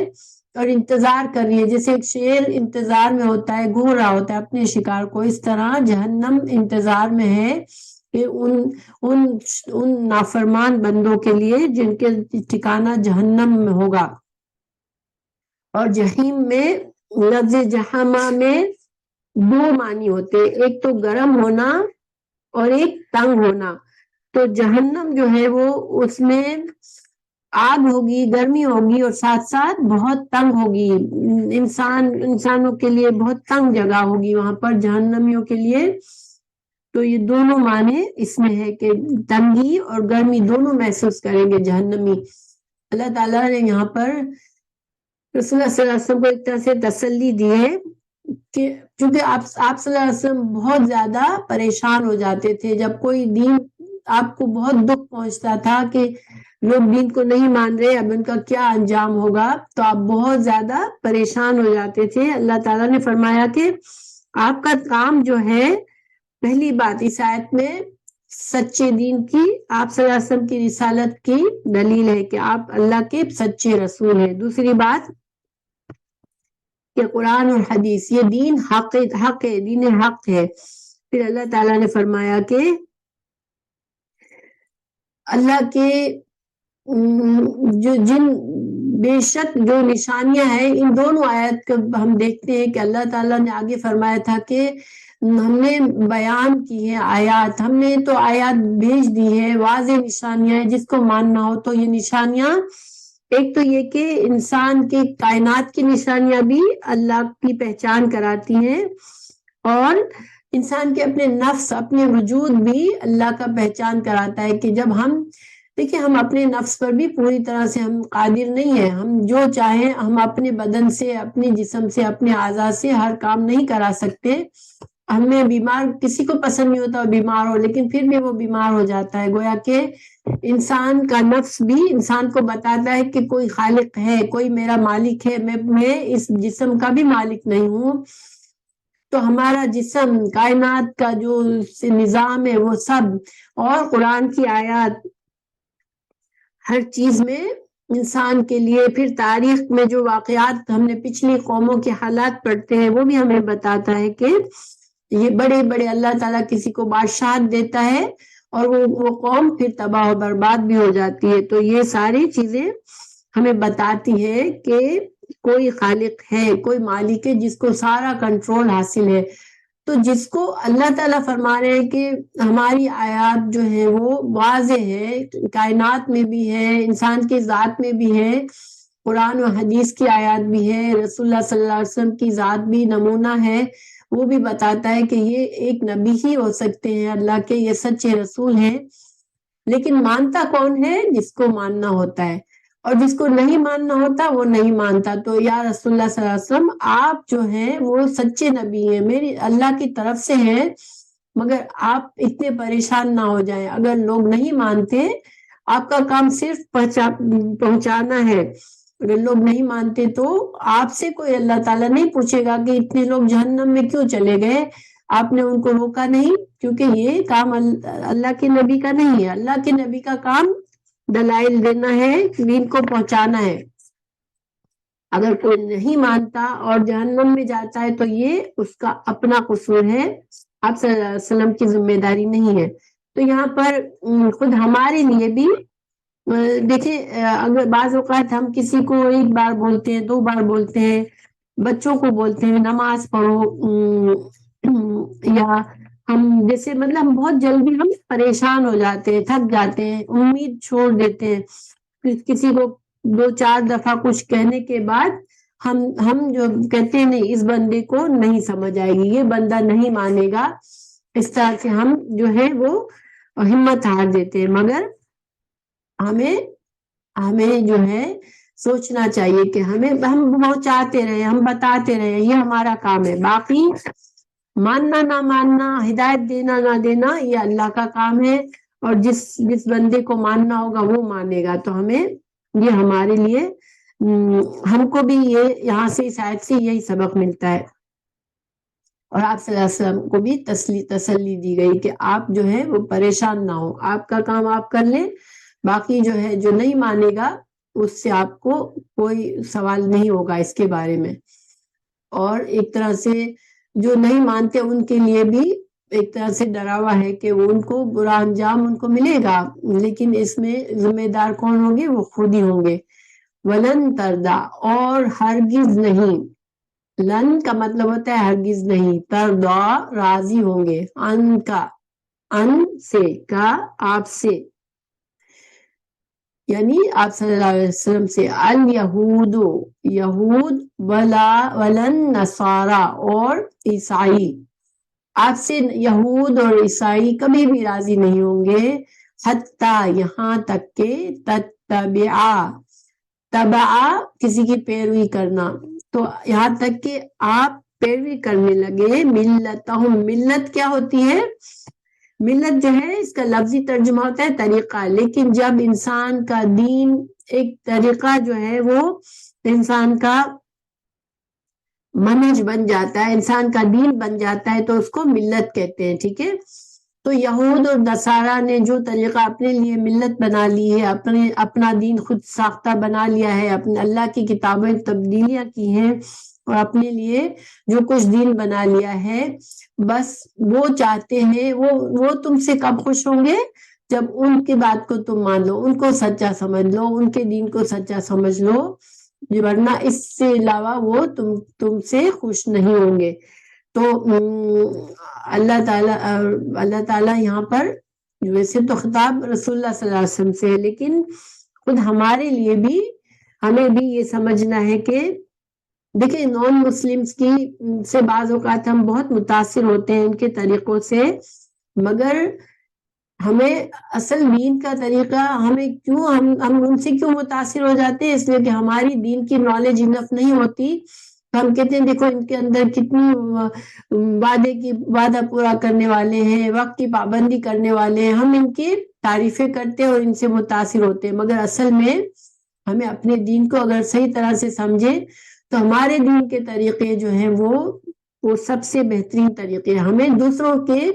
اور انتظار کر رہی ہے، جیسے ایک شیر انتظار میں ہوتا ہے، گھور رہا ہوتا ہے اپنے شکار کو، اس طرح جہنم انتظار میں ہے کہ ان نافرمان بندوں کے لیے جن کے ٹھکانہ جہنم میں ہوگا. اور جہیم میں، لفظ جہما میں دو معنی ہوتے، ایک تو گرم ہونا اور ایک تنگ ہونا. تو جہنم جو ہے وہ اس میں آگ ہوگی، گرمی ہوگی، اور ساتھ ساتھ بہت تنگ ہوگی، انسانوں کے لیے بہت تنگ جگہ ہوگی وہاں پر جہنمیوں کے لیے. تو یہ دونوں معنی اس میں ہے کہ تنگی اور گرمی دونوں محسوس کریں گے جہنمی. اللہ تعالیٰ نے یہاں پر رسول اللہ صلی اللہ علیہ وسلم کو ایک طرح سے تسلی دی ہے کہ چونکہ آپ صلی اللہ علیہ وسلم بہت زیادہ پریشان ہو جاتے تھے جب کوئی دین، آپ کو بہت دکھ پہنچتا تھا کہ لوگ دین کو نہیں مان رہے، اب ان کا کیا انجام ہوگا، تو آپ بہت زیادہ پریشان ہو جاتے تھے. اللہ تعالیٰ نے فرمایا کہ آپ کا کام جو ہے، پہلی بات اس آیت میں سچے دین کی، آپ صلی اللہ علیہ وسلم کی رسالت کی دلیل ہے کہ آپ اللہ کے سچے رسول ہیں. دوسری بات کہ قرآن اور حدیث یہ دین حق ہے، دین حق ہے. پھر اللہ تعالیٰ نے فرمایا کہ اللہ کے بے شک جو نشانیاں ہیں، ان دونوں آیت کو ہم دیکھتے ہیں کہ اللہ تعالیٰ نے آگے فرمایا تھا کہ ہم نے بیان کی ہے آیات، ہم نے تو آیات بھیج دی ہے، واضح نشانیاں ہیں، جس کو ماننا ہو تو یہ نشانیاں، ایک تو یہ کہ انسان کے کائنات کی نشانیاں بھی اللہ کی پہچان کراتی ہیں، اور انسان کے اپنے نفس، اپنے وجود بھی اللہ کا پہچان کراتا ہے کہ جب ہم دیکھیں، ہم اپنے نفس پر بھی پوری طرح سے ہم قادر نہیں ہیں، ہم جو چاہیں ہم اپنے بدن سے، اپنے جسم سے، اپنے اعضاء سے ہر کام نہیں کرا سکتے. ہمیں بیمار، کسی کو پسند نہیں ہوتا بیمار ہو، لیکن پھر بھی وہ بیمار ہو جاتا ہے. گویا کہ انسان کا نفس بھی انسان کو بتاتا ہے کہ کوئی خالق ہے، کوئی میرا مالک ہے، میں اس جسم کا بھی مالک نہیں ہوں. تو ہمارا جسم، کائنات کا جو نظام ہے وہ سب، اور قرآن کی آیات ہر چیز میں انسان کے لیے، پھر تاریخ میں جو واقعات ہم نے پچھلی قوموں کے حالات پڑھتے ہیں وہ بھی ہمیں بتاتا ہے کہ یہ بڑے بڑے اللہ تعالیٰ کسی کو بادشاہت دیتا ہے اور وہ قوم پھر تباہ و برباد بھی ہو جاتی ہے. تو یہ ساری چیزیں ہمیں بتاتی ہے کہ کوئی خالق ہے، کوئی مالک ہے جس کو سارا کنٹرول حاصل ہے. تو جس کو اللہ تعالیٰ فرما رہے ہیں کہ ہماری آیات جو ہے وہ واضح ہے، کائنات میں بھی ہے، انسان کی ذات میں بھی ہے، قرآن و حدیث کی آیات بھی ہے، رسول اللہ صلی اللہ علیہ وسلم کی ذات بھی نمونہ ہے، وہ بھی بتاتا ہے کہ یہ ایک نبی ہی ہو سکتے ہیں اللہ کے، یہ سچے رسول ہیں. لیکن مانتا کون ہے؟ جس کو ماننا ہوتا ہے، اور جس کو نہیں ماننا ہوتا وہ نہیں مانتا. تو یا رسول اللہ صلی اللہ علیہ وسلم، آپ جو ہیں وہ سچے نبی ہیں، میری اللہ کی طرف سے ہیں، مگر آپ اتنے پریشان نہ ہو جائیں. اگر لوگ نہیں مانتے، آپ کا کام صرف پہنچانا ہے. اگر لوگ نہیں مانتے تو آپ سے کوئی اللہ تعالیٰ نہیں پوچھے گا کہ اتنے لوگ جہنم میں کیوں چلے گئے، آپ نے ان کو روکا نہیں، کیونکہ یہ کام اللہ کے نبی کا نہیں ہے. اللہ کے نبی کا کام دلائل دینا ہے، دین کو پہنچانا ہے. اگر کوئی نہیں مانتا اور جہنم میں جاتا ہے تو یہ اس کا اپنا قصور ہے، آپ صلی اللہ علیہ وسلم کی ذمہ داری نہیں ہے. تو یہاں پر خود ہمارے لیے بھی دیکھیں، اگر بعض اوقات ہم کسی کو ایک بار بولتے ہیں، 2 بار بولتے ہیں، بچوں کو بولتے ہیں نماز پڑھو، یا ہم جیسے مطلب بہت جلدی ہم پریشان ہو جاتے ہیں، تھک جاتے ہیں، امید چھوڑ دیتے ہیں. کسی کو 2-4 دفعہ کچھ کہنے کے بعد ہم جو کہتے ہیں نہیں اس بندے کو نہیں سمجھ آئے گی، یہ بندہ نہیں مانے گا، اس طرح سے ہم جو ہے وہ ہمت ہار دیتے ہیں. مگر ہمیں جو ہے سوچنا چاہیے کہ ہم پہنچاتے رہے، ہم بتاتے رہے، یہ ہمارا کام ہے. باقی ماننا نہ ماننا، ہدایت دینا نہ دینا، یہ اللہ کا کام ہے. اور جس بندے کو ماننا ہوگا وہ مانے گا. تو ہمیں یہ ہمارے لیے ہم کو بھی یہ یہاں سے اس آیت سے یہی سبق ملتا ہے. اور آپ صلی اللہ علیہ وسلم کو بھی تسلی دی گئی کہ آپ جو ہے وہ پریشان نہ ہو، آپ کا کام آپ کر لیں، باقی جو ہے جو نہیں مانے گا اس سے آپ کو کوئی سوال نہیں ہوگا اس کے بارے میں. اور ایک طرح سے جو نہیں مانتے ان کے لیے بھی ایک طرح سے ڈراوا ہے کہ وہ ان کو برا انجام ان کو ملے گا، لیکن اس میں ذمہ دار کون ہوں گے؟ وہ خود ہی ہوں گے. ولن تردا، اور ہرگز نہیں، لن کا مطلب ہوتا ہے ہرگز نہیں، تردا راضی ہوں گے، ان کا، ان سے، کا آپ سے، یعنی آپ صلی اللہ علیہ وسلم سے، الیہود یہود، ولن نصارا اور عیسائی، آپ سے یہود اور عیسائی کبھی بھی راضی نہیں ہوں گے، حتیٰ یہاں تک کہ تبع کسی کی پیروی کرنا، تو یہاں تک کہ آپ پیروی کرنے لگے، ملتہم، ملت کیا ہوتی ہے؟ ملت جو ہے اس کا لفظی ترجمہ ہوتا ہے طریقہ، لیکن جب انسان کا دین ایک طریقہ جو ہے وہ انسان کا منہج بن جاتا ہے، انسان کا دین بن جاتا ہے، تو اس کو ملت کہتے ہیں. ٹھیک ہے؟ تو یہود اور نصارہ نے جو طریقہ اپنے لیے ملت بنا لی ہے، اپنا دین خود ساختہ بنا لیا ہے، اپنے اللہ کی کتابیں تبدیلیاں کی ہیں اور اپنے لیے جو کچھ دین بنا لیا ہے، بس وہ چاہتے ہیں، وہ تم سے کب خوش ہوں گے؟ جب ان کی بات کو تم مان لو، ان کو سچا سمجھ لو، ان کے دین کو سچا سمجھ لو، ورنہ اس سے علاوہ وہ تم سے خوش نہیں ہوں گے. تو اللہ تعالیٰ یہاں پر ویسے تو خطاب رسول اللہ صلی اللہ علیہ وسلم سے ہے، لیکن خود ہمارے لیے بھی ہمیں بھی یہ سمجھنا ہے کہ دیکھیں نان مسلمس کی سے بعض اوقات ہم بہت متاثر ہوتے ہیں ان کے طریقوں سے، مگر ہمیں اصل دین کا طریقہ ہمیں کیوں ہم ان سے کیوں متاثر ہو جاتے ہیں؟ اس لیے کہ ہماری دین کی نالج انف نہیں ہوتی. تو ہم کہتے ہیں دیکھو ان کے اندر کتنی وعدہ پورا کرنے والے ہیں، وقت کی پابندی کرنے والے ہیں، ہم ان کی تعریفیں کرتے ہیں اور ان سے متاثر ہوتے ہیں. مگر اصل میں ہمیں اپنے دین کو اگر صحیح طرح سے سمجھے تو ہمارے دین کے طریقے جو ہیں وہ سب سے بہترین طریقے ہیں. ہمیں دوسروں کے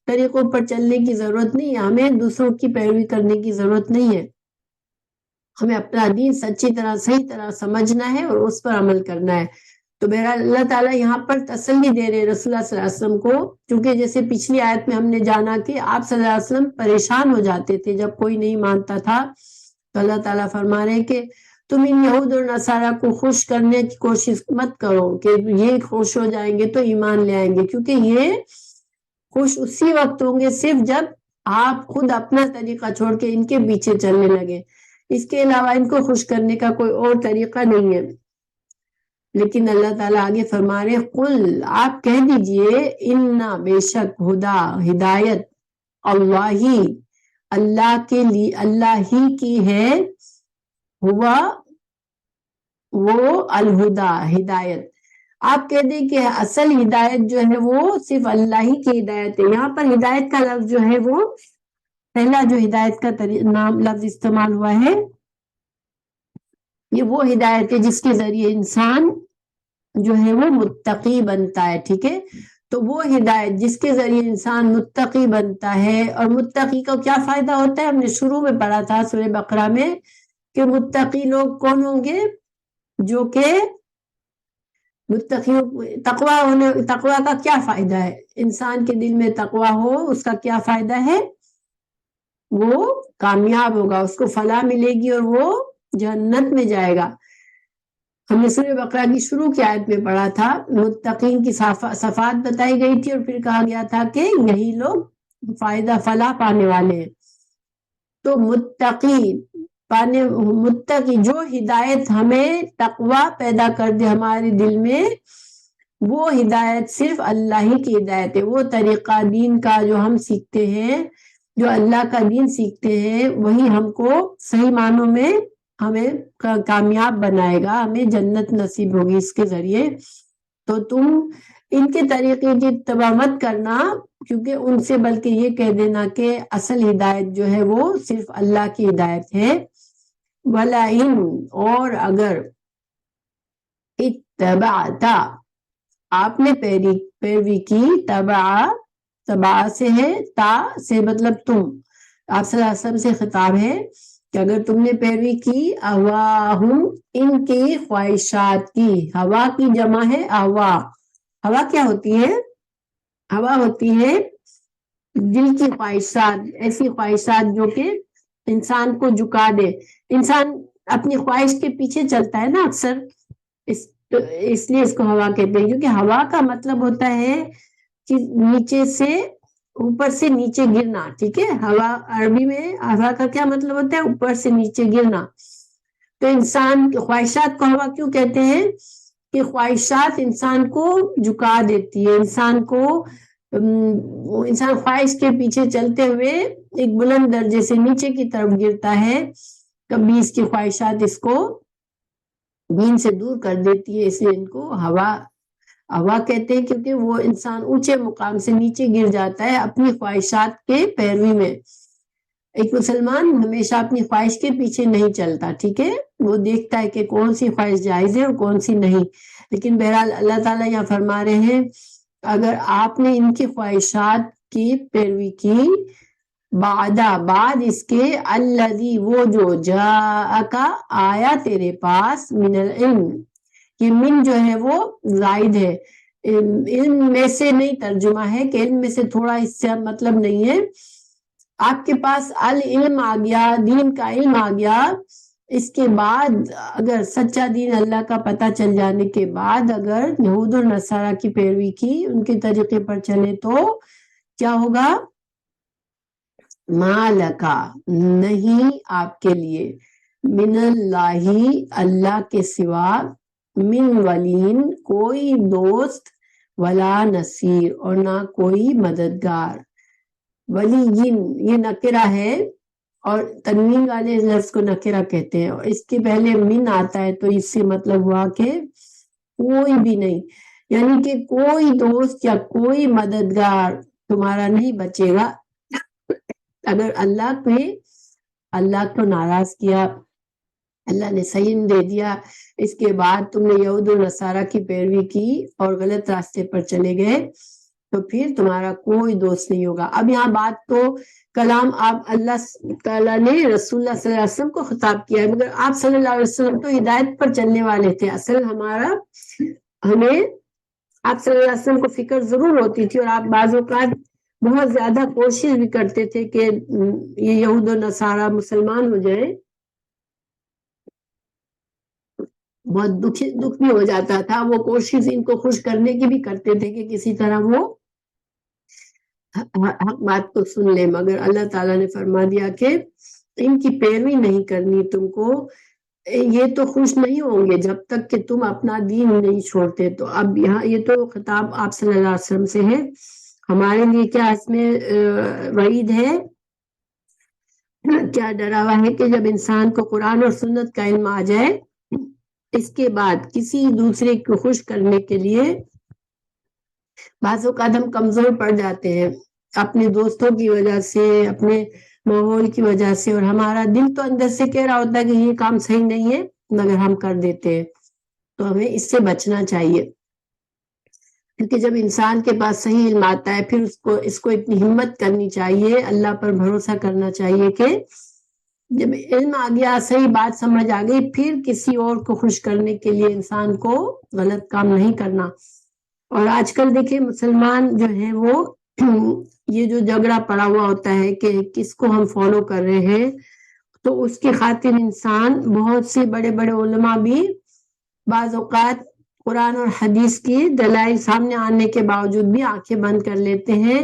طریقوں پر چلنے کی ضرورت نہیں ہے، ہمیں دوسروں کی پیروی کرنے کی ضرورت نہیں ہے. ہمیں اپنا دین سچی طرح صحیح طرح سمجھنا ہے اور اس پر عمل کرنا ہے. تو بہرحال اللہ تعالیٰ یہاں پر تسلی دے رہے رسول اللہ صلی اللہ علیہ وسلم کو، کیونکہ جیسے پچھلی آیت میں ہم نے جانا کہ آپ صلی اللہ علیہ وسلم پریشان ہو جاتے تھے جب کوئی نہیں مانتا تھا. تو اللہ تعالیٰ فرما رہے ہیں کہ تم ان یہود اور نصارہ کو خوش کرنے کی کوشش مت کرو کہ یہ خوش ہو جائیں گے تو ایمان لے آئیں گے، کیونکہ یہ خوش اسی وقت ہوں گے صرف جب آپ خود اپنا طریقہ چھوڑ کے ان کے پیچھے چلنے لگے. اس کے علاوہ ان کو خوش کرنے کا کوئی اور طریقہ نہیں ہے. لیکن اللہ تعالیٰ آگے فرما رہے قل، آپ کہہ دیجئے، انا بے شک، ہدا ہدایت، اللہ کے لیے، اللہ ہی کی ہے، ہوا وہ الہدا ہدایت. آپ کہہ دیں کہ اصل ہدایت جو ہے وہ صرف اللہ ہی کی ہدایت ہے. یہاں پر ہدایت کا لفظ جو ہے وہ پہلا جو ہدایت کا نام لفظ استعمال ہوا ہے یہ وہ ہدایت ہے جس کے ذریعے انسان جو ہے وہ متقی بنتا ہے. ٹھیک ہے؟ تو وہ ہدایت جس کے ذریعے انسان متقی بنتا ہے، اور متقی کو کیا فائدہ ہوتا ہے؟ ہم نے شروع میں پڑھا تھا سورہ بقرہ میں کہ متقی لوگ کون ہوں گے؟ جو کہ متقی، تقوی کا کیا فائدہ ہے؟ انسان کے دل میں تقوی ہو اس کا کیا فائدہ ہے؟ وہ کامیاب ہوگا، اس کو فلاح ملے گی اور وہ جنت میں جائے گا. ہم نے سورہ بقرہ کی شروع کی آیت میں پڑھا تھا، متقین کی صفات بتائی گئی تھی اور پھر کہا گیا تھا کہ یہی لوگ فائدہ فلاح پانے والے ہیں. تو متقین پانے متقی، جو ہدایت ہمیں تقوی پیدا کر دے ہمارے دل میں، وہ ہدایت صرف اللہ ہی کی ہدایت ہے۔ وہ طریقہ دین کا جو ہم سیکھتے ہیں، جو اللہ کا دین سیکھتے ہیں، وہی ہم کو صحیح معنوں میں ہمیں کامیاب بنائے گا، ہمیں جنت نصیب ہوگی اس کے ذریعے۔ تو تم ان کے طریقے کی اتباع مت کرنا، کیونکہ ان سے بلکہ یہ کہہ دینا کہ اصل ہدایت جو ہے وہ صرف اللہ کی ہدایت ہے۔ وَلَئِن، اور اگر اتبعتا، آپ نے پیروی کی، تبع سے ہے، تا سے مطلب تم، آپ صلی اللہ علیہ وسلم سے خطاب ہے کہ اگر تم نے پیروی کی اہواہم، ان کی خواہشات کی، ہوا کی جمع ہے اہوا۔ ہوا کیا ہوتی ہے؟ ہوا ہوتی ہے دل کی خواہشات، ایسی خواہشات جو کہ انسان کو جھکا دے۔ انسان اپنی خواہش کے پیچھے چلتا ہے نا اکثر، اس لیے اس کو ہوا کہتے ہیں، کیونکہ ہوا کا مطلب ہوتا ہے کہ نیچے سے اوپر سے نیچے گرنا، ٹھیک ہے؟ ہوا عربی میں ہوا کا کیا مطلب ہوتا ہے؟ اوپر سے نیچے گرنا۔ تو انسان کی خواہشات کو ہوا کیوں کہتے ہیں؟ کہ خواہشات انسان کو جھکا دیتی ہے، انسان خواہش کے پیچھے چلتے ہوئے ایک بلند درجے سے نیچے کی طرف گرتا ہے، کبھی اس کی خواہشات اس کو دین سے دور کر دیتی ہے، اس لیے ان کو ہوا کہتے ہیں، کیونکہ وہ انسان اونچے مقام سے نیچے گر جاتا ہے اپنی خواہشات کے پیروی میں۔ ایک مسلمان ہمیشہ اپنی خواہش کے پیچھے نہیں چلتا، ٹھیک ہے؟ وہ دیکھتا ہے کہ کون سی خواہش جائز ہے اور کون سی نہیں، لیکن بہرحال اللہ تعالیٰ یہاں فرما رہے ہیں اگر آپ نے ان کی خواہشات کی پیروی کی، بعد اس کے، الذی، وہ جو، جاءکا، آیا تیرے پاس، من العلم، یہ من جو ہے وہ زائد ہے، علم میں سے نہیں ترجمہ ہے کہ علم میں سے تھوڑا، اس سے مطلب نہیں ہے، آپ کے پاس العلم آ گیا، دین کا علم آ گیا، اس کے بعد اگر سچا دین اللہ کا پتہ چل جانے کے بعد اگر یہود اور نصارہ کی پیروی کی، ان کے طریقے پر چلے، تو کیا ہوگا؟ مالکا، نہیں آپ کے لیے، من اللہ، اللہ کے سوا، من ولین، کوئی دوست، ولا نصیر، اور نہ کوئی مددگار۔ ولی، یہ نکرہ ہے اور تنوین والے لفظ کو نکرہ کہتے ہیں، اور اس کے پہلے من آتا ہے تو اس سے مطلب ہوا کہ کوئی بھی نہیں، یعنی کہ کوئی دوست یا کوئی مددگار تمہارا نہیں بچے گا اگر اللہ کو ناراض کیا، اللہ نے صحیح دے دیا، اس کے بعد تم نے یہود و نصارہ کی پیروی کی اور غلط راستے پر چلے گئے، تو پھر تمہارا کوئی دوست نہیں ہوگا۔ اب یہاں بات تو کلام آپ اللہ تعالیٰ نے رسول اللہ صلی اللہ علیہ وسلم کو خطاب کیا ہے، مگر آپ صلی اللہ علیہ وسلم تو ہدایت پر چلنے والے تھے، اصل ہمیں آپ صلی اللہ علیہ وسلم کو فکر ضرور ہوتی تھی، اور آپ بعض اوقات بہت زیادہ کوشش بھی کرتے تھے کہ یہ یہود و نصارہ مسلمان ہو جائیں، بہت دکھ بھی ہو جاتا تھا، وہ کوشش ان کو خوش کرنے کی بھی کرتے تھے کہ کسی طرح وہ حق بات کو سن لے، مگر اللہ تعالیٰ نے فرما دیا کہ ان کی پیروی نہیں کرنی تم کو، یہ تو خوش نہیں ہوں گے جب تک کہ تم اپنا دین نہیں چھوڑتے۔ تو اب یہاں یہ تو خطاب آپ صلی اللہ علیہ وسلم سے ہے، ہمارے لیے کیا اس میں وعید ہے، کیا ڈراوا ہے کہ جب انسان کو قرآن اور سنت کا علم آ جائے، اس کے بعد کسی دوسرے کو خوش کرنے کے لیے بعض اوقات ہم کمزور پڑ جاتے ہیں اپنے دوستوں کی وجہ سے، اپنے ماحول کی وجہ سے، اور ہمارا دل تو اندر سے کہہ رہا ہوتا ہے کہ یہ کام صحیح نہیں ہے، مگر ہم کر دیتے ہیں، تو ہمیں اس سے بچنا چاہیے، کیونکہ جب انسان کے پاس صحیح علم آتا ہے پھر اس کو اتنی ہمت کرنی چاہیے، اللہ پر بھروسہ کرنا چاہیے کہ جب علم آ گیا، صحیح بات سمجھ آ گئی، پھر کسی اور کو خوش کرنے کے لیے انسان کو غلط کام نہیں کرنا۔ اور آج کل دیکھیں مسلمان جو ہیں وہ یہ جو جھگڑا پڑا ہوا ہوتا ہے کہ کس کو ہم فالو کر رہے ہیں، تو اس کی خاطر انسان بہت سے بڑے بڑے علماء بھی بعض اوقات قرآن اور حدیث کی دلائل سامنے آنے کے باوجود بھی آنکھیں بند کر لیتے ہیں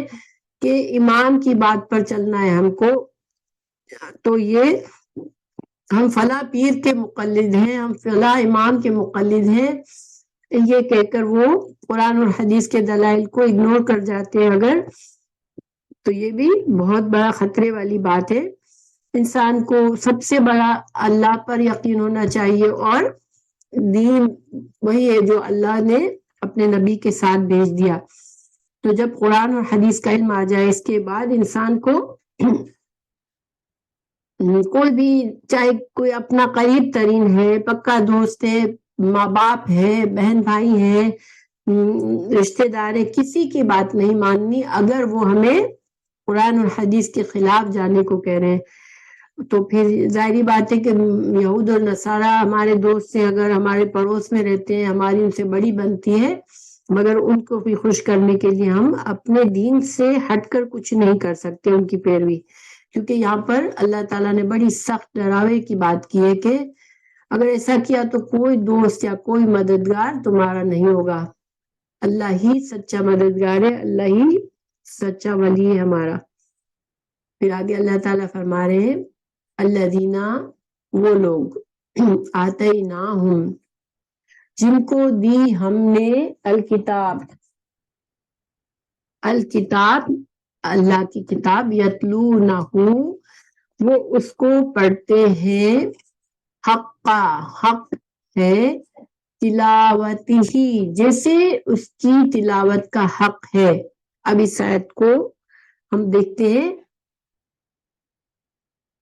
کہ امام کی بات پر چلنا ہے ہم کو، تو یہ ہم فلاں پیر کے مقلد ہیں، ہم فلاں امام کے مقلد ہیں، یہ کہہ کر وہ قرآن اور حدیث کے دلائل کو اگنور کر جاتے ہیں اگر، تو یہ بھی بہت بڑا خطرے والی بات ہے۔ انسان کو سب سے بڑا اللہ پر یقین ہونا چاہیے، اور دین وہی ہے جو اللہ نے اپنے نبی کے ساتھ بھیج دیا۔ تو جب قرآن اور حدیث کا علم آ جائے، اس کے بعد انسان کو کوئی بھی، چاہے کوئی اپنا قریب ترین ہے، پکا دوست ہے، ماں باپ ہے، بہن بھائی ہے، رشتے دار ہے، کسی کی بات نہیں ماننی اگر وہ ہمیں قرآن اور حدیث کے خلاف جانے کو کہہ رہے ہیں۔ تو پھر ظاہری بات ہے کہ یہود اور نصارہ ہمارے دوست ہیں، اگر ہمارے پڑوس میں رہتے ہیں، ہماری ان سے بڑی بنتی ہے، مگر ان کو بھی خوش کرنے کے لیے ہم اپنے دین سے ہٹ کر کچھ نہیں کر سکتے ان کی پیروی، کیونکہ یہاں پر اللہ تعالیٰ نے بڑی سخت ڈراوے کی بات کی ہے کہ اگر ایسا کیا تو کوئی دوست یا کوئی مددگار تمہارا نہیں ہوگا، اللہ ہی سچا مددگار ہے، اللہ ہی سچا ولی ہے ہمارا۔ پھر آگے اللہ تعالیٰ فرما رہے ہیں الذین، وہ لوگ آتیناہم، جن کو دی ہم نے الکتاب، الکتاب اللہ کی کتاب، یتلونہ، وہ اس کو پڑھتے ہیں، حقا، حق ہے، تلاوتی ہی، جیسے اس کی تلاوت کا حق ہے۔ اب اس آیت کو ہم دیکھتے ہیں،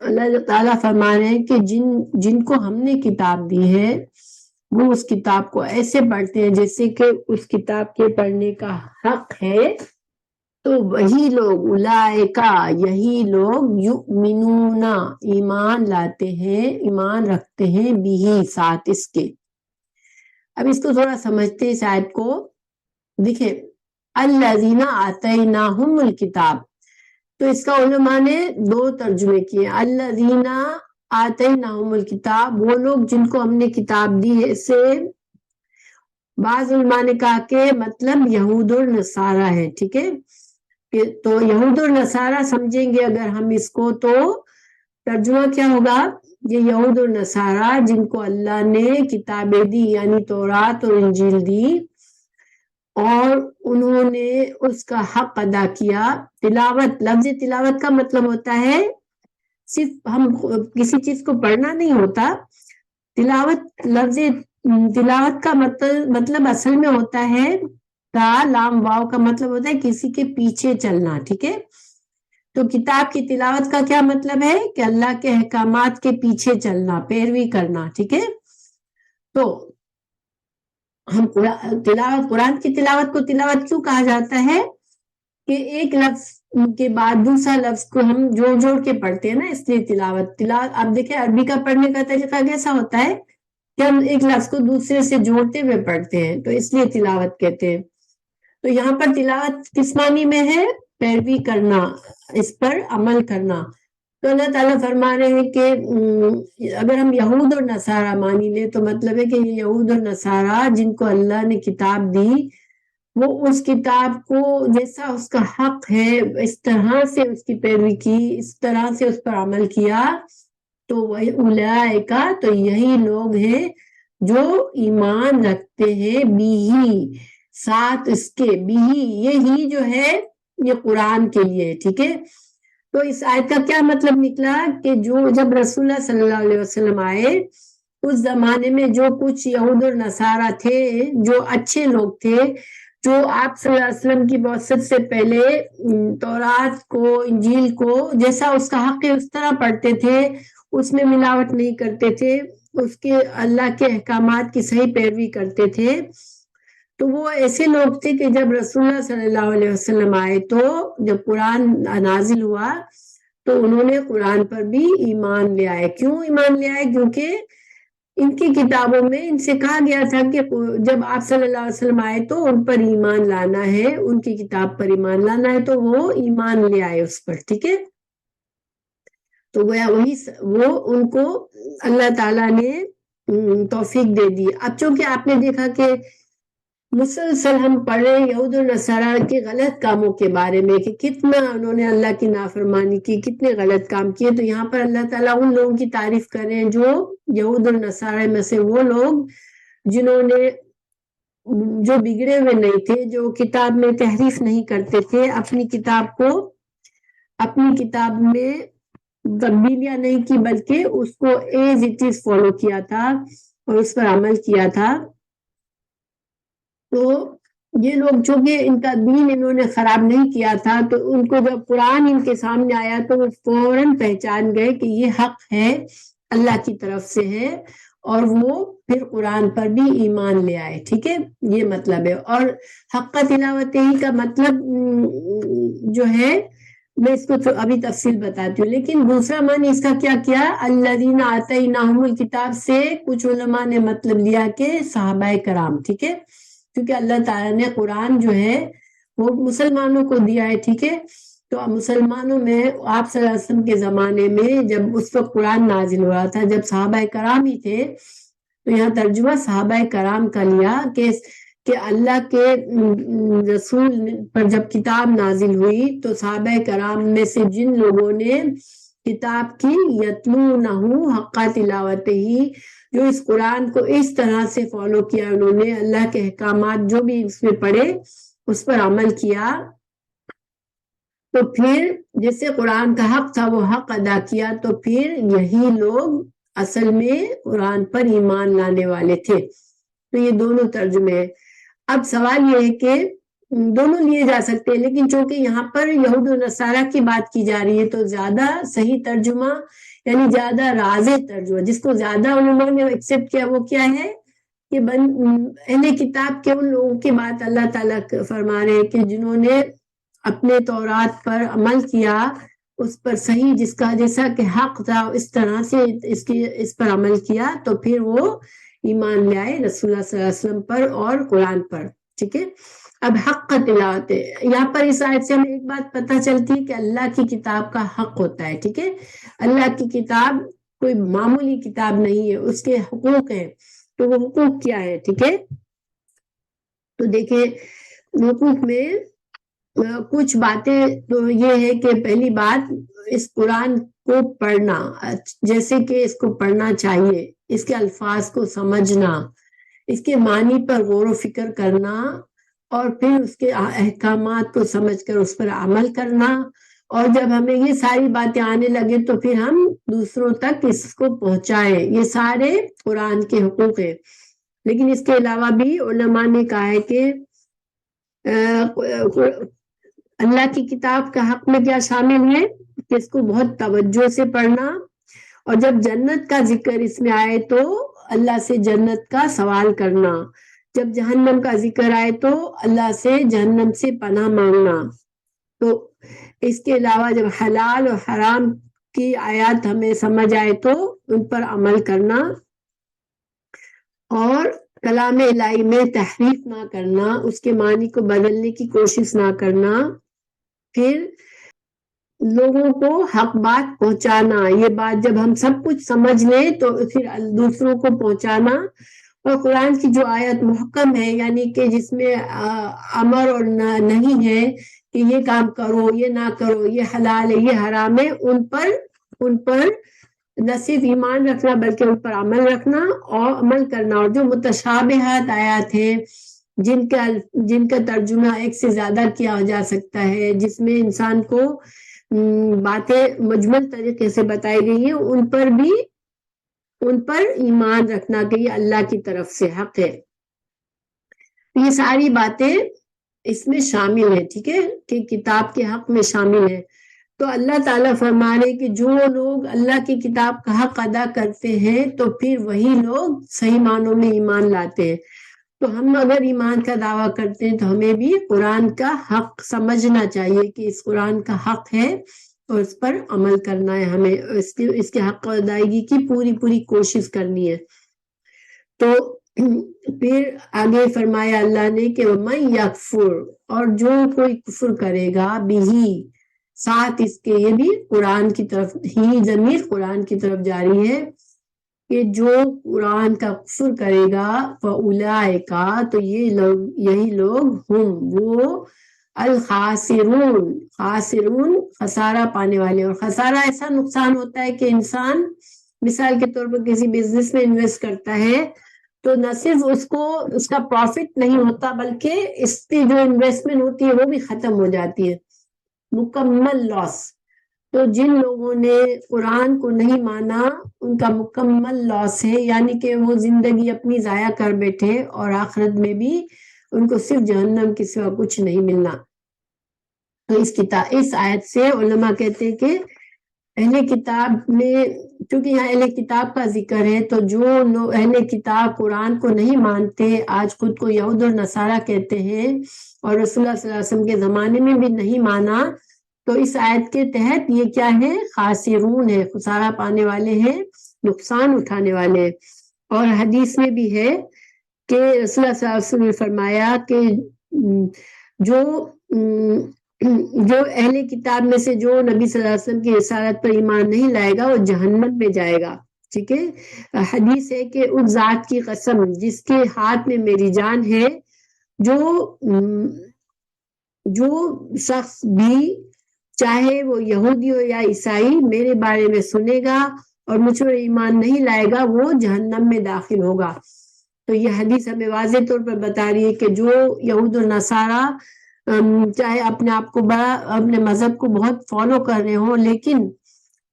اللہ تعالیٰ فرما رہے ہیں کہ جن کو ہم نے کتاب دی ہے وہ اس کتاب کو ایسے پڑھتے ہیں جیسے کہ اس کتاب کے پڑھنے کا حق ہے، تو وہی لوگ، اولئکا، یہی لوگ، یؤمنون، ایمان لاتے ہیں، ایمان رکھتے ہیں، بھی، ساتھ اس کے۔ اب اس کو تھوڑا سمجھتے ہیں اس آیت کو، دیکھیں الذین آتیناہم الکتاب، تو اس کا علماء نے دو ترجمے کیے، الذین آتیناہم الکتاب، وہ لوگ جن کو ہم نے کتاب دی ہے، سے بعض علماء نے کہا کہ مطلب یہود اور نصارہ ہے، ٹھیک ہے، تو یہود اور نصارہ سمجھیں گے اگر ہم اس کو، تو ترجمہ کیا ہوگا، یہ یہود اور نصارہ جن کو اللہ نے کتابیں دی، یعنی تورات اور انجیل دی، اور انہوں نے اس کا حق ادا کیا۔ تلاوت، لفظ تلاوت کا مطلب ہوتا ہے صرف ہم کسی چیز کو پڑھنا نہیں ہوتا، تلاوت، لفظ تلاوت کا مطلب اصل میں ہوتا ہے، تا لام واو کا مطلب ہوتا ہے کسی کے پیچھے چلنا، ٹھیک ہے۔ تو کتاب کی تلاوت کا کیا مطلب ہے کہ اللہ کے احکامات کے پیچھے چلنا، پیروی کرنا، ٹھیک ہے۔ تو ہم تلاوت، قرآن کی تلاوت کو تلاوت کیوں کہا جاتا ہے کہ ایک لفظ کے بعد دوسرا لفظ کو ہم جوڑ جوڑ کے پڑھتے ہیں نا، اس لیے تلاوت۔ اب دیکھیں عربی کا پڑھنے کا طریقہ کیسا ہوتا ہے کہ ہم ایک لفظ کو دوسرے سے جوڑتے ہوئے پڑھتے ہیں، تو اس لیے تلاوت کہتے ہیں۔ تو یہاں پر تلاوت کس معنی میں ہے، پیروی کرنا، اس پر عمل کرنا۔ تو اللہ تعالیٰ فرما رہے ہیں کہ اگر ہم یہود اور نصارہ مانی لیں تو مطلب ہے کہ یہ یہود اور نصارہ جن کو اللہ نے کتاب دی، وہ اس کتاب کو جیسا اس کا حق ہے اس طرح سے اس کی پیروی کی، اس طرح سے اس پر عمل کیا، تو وہی اولئکا، تو یہی لوگ ہیں جو ایمان رکھتے ہیں، بھی، ساتھ اس کے، بھی، یہی جو ہے یہ قرآن کے لیے، ٹھیک ہے۔ تو اس آیت کا کیا مطلب نکلا کہ جب رسول اللہ صلی اللہ علیہ وسلم آئے، اس زمانے میں جو کچھ یہود اور نصارہ تھے، جو اچھے لوگ تھے، جو آپ صلی اللہ علیہ وسلم کی بعثت سے پہلے تورات کو، انجیل کو جیسا اس کا حق ہے اس طرح پڑھتے تھے، اس میں ملاوٹ نہیں کرتے تھے، اس کے اللہ کے احکامات کی صحیح پیروی کرتے تھے، تو وہ ایسے لوگ تھے کہ جب رسول اللہ صلی اللہ علیہ وسلم آئے، تو جب قرآن نازل ہوا تو انہوں نے قرآن پر بھی ایمان لے آئے۔ کیوں ایمان لے آئے؟ کیونکہ ان کی کتابوں میں ان سے کہا گیا تھا کہ جب آپ صلی اللہ علیہ وسلم آئے تو ان پر ایمان لانا ہے، ان کی کتاب پر ایمان لانا ہے، تو وہ ایمان لے آئے اس پر، ٹھیک ہے۔ تو وہ ان کو اللہ تعالیٰ نے توفیق دے دی۔ اب چونکہ آپ نے دیکھا کہ مسلسل ہم پڑھ رہے ہیں یہود و نصارہ کے غلط کاموں کے بارے میں کہ کتنا انہوں نے اللہ کی نافرمانی کی، کتنے غلط کام کیے. تو یہاں پر اللہ تعالیٰ ان لوگوں کی تعریف کر رہے ہیں جو یہود و نصارہ میں سے وہ لوگ جنہوں نے جو بگڑے ہوئے نہیں تھے، جو کتاب میں تحریف نہیں کرتے تھے، اپنی کتاب میں تبدیلیاں نہیں کی بلکہ اس کو ایز اٹ از فالو کیا تھا اور اس پر عمل کیا تھا. تو یہ لوگ چونکہ ان کا دین انہوں نے خراب نہیں کیا تھا، تو ان کو جب قرآن ان کے سامنے آیا تو وہ فوراً پہچان گئے کہ یہ حق ہے، اللہ کی طرف سے ہے، اور وہ پھر قرآن پر بھی ایمان لے آئے. ٹھیک ہے، یہ مطلب ہے. اور حق تلاوت ہی کا مطلب جو ہے میں اس کو ابھی تفصیل بتاتی ہوں، لیکن دوسرا معنی اس کا کیا الذین آتیناہم الکتاب سے کچھ علماء نے مطلب لیا کہ صحابہ کرام. ٹھیک ہے، کیونکہ اللہ تعالیٰ نے قرآن جو ہے وہ مسلمانوں کو دیا ہے. ٹھیک ہے، تو مسلمانوں میں آپ صلی اللہ علیہ وسلم کے زمانے میں جب اس وقت قرآن نازل ہوا تھا، جب صحابہ کرام ہی تھے، تو یہاں ترجمہ صحابہ کرام کا لیا کہ اللہ کے رسول پر جب کتاب نازل ہوئی تو صحابہ کرام میں سے جن لوگوں نے کتاب کی یتلونہ حق تلاوت ہی، جو اس قرآن کو اس طرح سے فالو کیا، انہوں نے اللہ کے احکامات جو بھی اس میں پڑھے اس پر عمل کیا، تو پھر جیسے قرآن کا حق تھا وہ حق ادا کیا، تو پھر یہی لوگ اصل میں قرآن پر ایمان لانے والے تھے. تو یہ دونوں ترجمے ہیں. اب سوال یہ ہے کہ دونوں لیے جا سکتے ہیں، لیکن چونکہ یہاں پر یہود و نصارہ کی بات کی جا رہی ہے تو زیادہ صحیح ترجمہ یعنی زیادہ راضح ترجمہ جس کو زیادہ علماء نے ایکسپٹ کیا وہ کیا ہے کہ اہل کتاب کے ان لوگوں کی بات اللہ تعالیٰ فرما رہے ہیں کہ جنہوں نے اپنے تورات پر عمل کیا، اس پر صحیح جیسا کہ حق تھا اس طرح سے اس پر عمل کیا، تو پھر وہ ایمان لے آئے رسول اللہ صلی اللہ علیہ وسلم پر اور قرآن پر. ٹھیک ہے، اب حق کا تلاوت ہے. یہاں پر اس آیت سے ہمیں ایک بات پتہ چلتی ہے کہ اللہ کی کتاب کا حق ہوتا ہے. ٹھیک ہے، اللہ کی کتاب کوئی معمولی کتاب نہیں ہے، اس کے حقوق ہیں. تو وہ حقوق کیا ہے؟ ٹھیک ہے، تو دیکھیں حقوق میں کچھ باتیں تو یہ ہے کہ پہلی بات اس قرآن کو پڑھنا، جیسے کہ اس کو پڑھنا چاہیے، اس کے الفاظ کو سمجھنا، اس کے معنی پر غور و فکر کرنا، اور پھر اس کے احکامات کو سمجھ کر اس پر عمل کرنا. اور جب ہمیں یہ ساری باتیں آنے لگے تو پھر ہم دوسروں تک اس کو پہنچائیں. یہ سارے قرآن کے حقوق ہیں. لیکن اس کے علاوہ بھی علماء نے کہا ہے کہ اللہ کی کتاب کا حق میں کیا شامل ہے کہ اس کو بہت توجہ سے پڑھنا، اور جب جنت کا ذکر اس میں آئے تو اللہ سے جنت کا سوال کرنا، جب جہنم کا ذکر آئے تو اللہ سے جہنم سے پناہ مانگنا. تو اس کے علاوہ جب حلال اور حرام کی آیات ہمیں سمجھ آئے تو ان پر عمل کرنا، اور کلام الہی میں تحریف نہ کرنا، اس کے معنی کو بدلنے کی کوشش نہ کرنا، پھر لوگوں کو حق بات پہنچانا. یہ بات جب ہم سب کچھ سمجھ لیں تو پھر دوسروں کو پہنچانا. اور قرآن کی جو آیت محکم ہے یعنی کہ جس میں امر اور نہیں ہے کہ یہ کام کرو، یہ نہ کرو، یہ حلال ہے، یہ حرام ہے، ان پر نہ صرف ایمان رکھنا بلکہ ان پر عمل رکھنا اور عمل کرنا. اور جو متشابہات آیات ہیں جن کا ترجمہ ایک سے زیادہ کیا جا سکتا ہے، جس میں انسان کو باتیں مجمل طریقے سے بتائی گئی ہیں، ان پر ایمان رکھنا کہ یہ اللہ کی طرف سے حق ہے. یہ ساری باتیں اس میں شامل ہیں. ٹھیک ہے، کہ کتاب کے حق میں شامل ہے. تو اللہ تعالیٰ فرما رہے کہ جو لوگ اللہ کی کتاب کا حق ادا کرتے ہیں تو پھر وہی لوگ صحیح معنوں میں ایمان لاتے ہیں. تو ہم اگر ایمان کا دعویٰ کرتے ہیں تو ہمیں بھی قرآن کا حق سمجھنا چاہیے کہ اس قرآن کا حق ہے اور اس پر عمل کرنا ہے. ہمیں اس کے حق ادائیگی کی پوری کوشش کرنی ہے. تو پھر آگے فرمایا اللہ نے کہ وَمَن یکفر، اور جو کوئی کفر کرے گا بھی، ساتھ اس کے یہ بھی قرآن کی طرف ہی ضمیر قرآن کی طرف جاری ہے کہ جو قرآن کا کفر کرے گا فَأُولَئِكَ، تو یہ لوگ، یہی لوگ، ہم وہ، الخاسرون، خاسرون خسارہ پانے والے. اور خسارہ ایسا نقصان ہوتا ہے کہ انسان مثال کے طور پر کسی بزنس میں انویسٹ کرتا ہے تو نہ صرف اس کو اس کا پروفٹ نہیں ہوتا بلکہ اس کی جو انویسٹمنٹ ہوتی ہے وہ بھی ختم ہو جاتی ہے، مکمل لاس. تو جن لوگوں نے قرآن کو نہیں مانا ان کا مکمل لاس ہے، یعنی کہ وہ زندگی اپنی ضائع کر بیٹھے اور آخرت میں بھی ان کو صرف جہنم کے سوا کچھ نہیں ملنا. تو اس آیت سے علماء کہتے ہیں کہ اہل کتاب میں، کیونکہ یہاں اہل کتاب کا ذکر ہے، تو جو لوگ اہل کتاب قرآن کو نہیں مانتے، آج خود کو یہود اور نصارہ کہتے ہیں اور رسول اللہ صلی اللہ علیہ وسلم کے زمانے میں بھی نہیں مانا، تو اس آیت کے تحت یہ کیا ہے؟ خاسرون ہے، خسارہ پانے والے ہیں، نقصان اٹھانے والے. اور حدیث میں بھی ہے کہ رسول اللہ صلی اللہ علیہ وسلم نے فرمایا کہ جو اہل کتاب میں سے جو نبی صلی اللہ علیہ وسلم کی رسالت پر ایمان نہیں لائے گا وہ جہنم میں جائے گا. ٹھیک ہے. حدیث ہے کہ اس ذات کی قسم جس کے ہاتھ میں میری جان ہے، جو شخص بھی چاہے وہ یہودی ہو یا عیسائی میرے بارے میں سنے گا اور مجھ پر ایمان نہیں لائے گا وہ جہنم میں داخل ہوگا. تو یہ حدیث ہمیں واضح طور پر بتا رہی ہے کہ جو یہود و نصارہ چاہے اپنے آپ کو بڑا، اپنے مذہب کو بہت فالو کر رہے ہوں، لیکن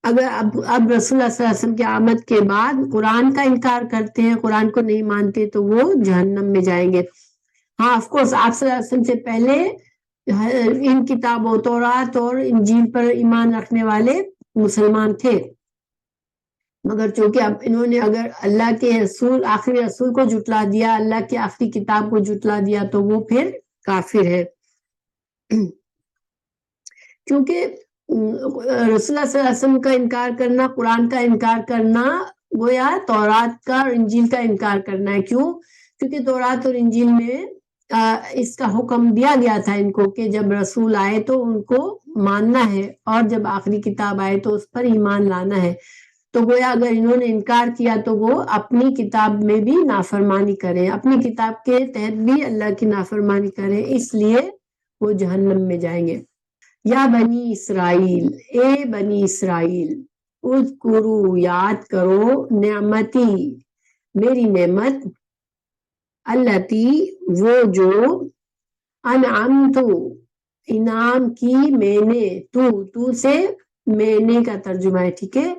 اگر اب رسول اللہ صلی اللہ علیہ وسلم کی آمد کے بعد قرآن کا انکار کرتے ہیں، قرآن کو نہیں مانتے، تو وہ جہنم میں جائیں گے. ہاں آف کورس آپ صلی اللہ علیہ وسلم سے پہلے ان کتابوں تورات اور انجیل پر ایمان رکھنے والے مسلمان تھے، مگر چونکہ اب انہوں نے اگر اللہ کے رسول، آخری رسول کو جھٹلا دیا، اللہ کی آخری کتاب کو جھٹلا دیا، تو وہ پھر کافر ہے. کیونکہ رسول اللہ صلی اللہ علیہ وسلم کا انکار کرنا، قرآن کا انکار کرنا گویا تورات کا اور انجیل کا انکار کرنا ہے. کیوں؟ کیونکہ تورات اور انجیل میں اس کا حکم دیا گیا تھا ان کو کہ جب رسول آئے تو ان کو ماننا ہے اور جب آخری کتاب آئے تو اس پر ایمان لانا ہے. تو گویا اگر انہوں نے انکار کیا تو وہ اپنی کتاب میں بھی نافرمانی کریں، اپنی کتاب کے تحت بھی اللہ کی نافرمانی کریں، اس لیے وہ جہنم میں جائیں گے. یا بنی اسرائیل، اے بنی اسرائیل، اذکروا، یاد کرو، نعمتی، میری نعمت، التی، وہ جو، انعمتو، انعام کی میں نے، تو سے میں نے کا ترجمہ ہے. ٹھیک ہے.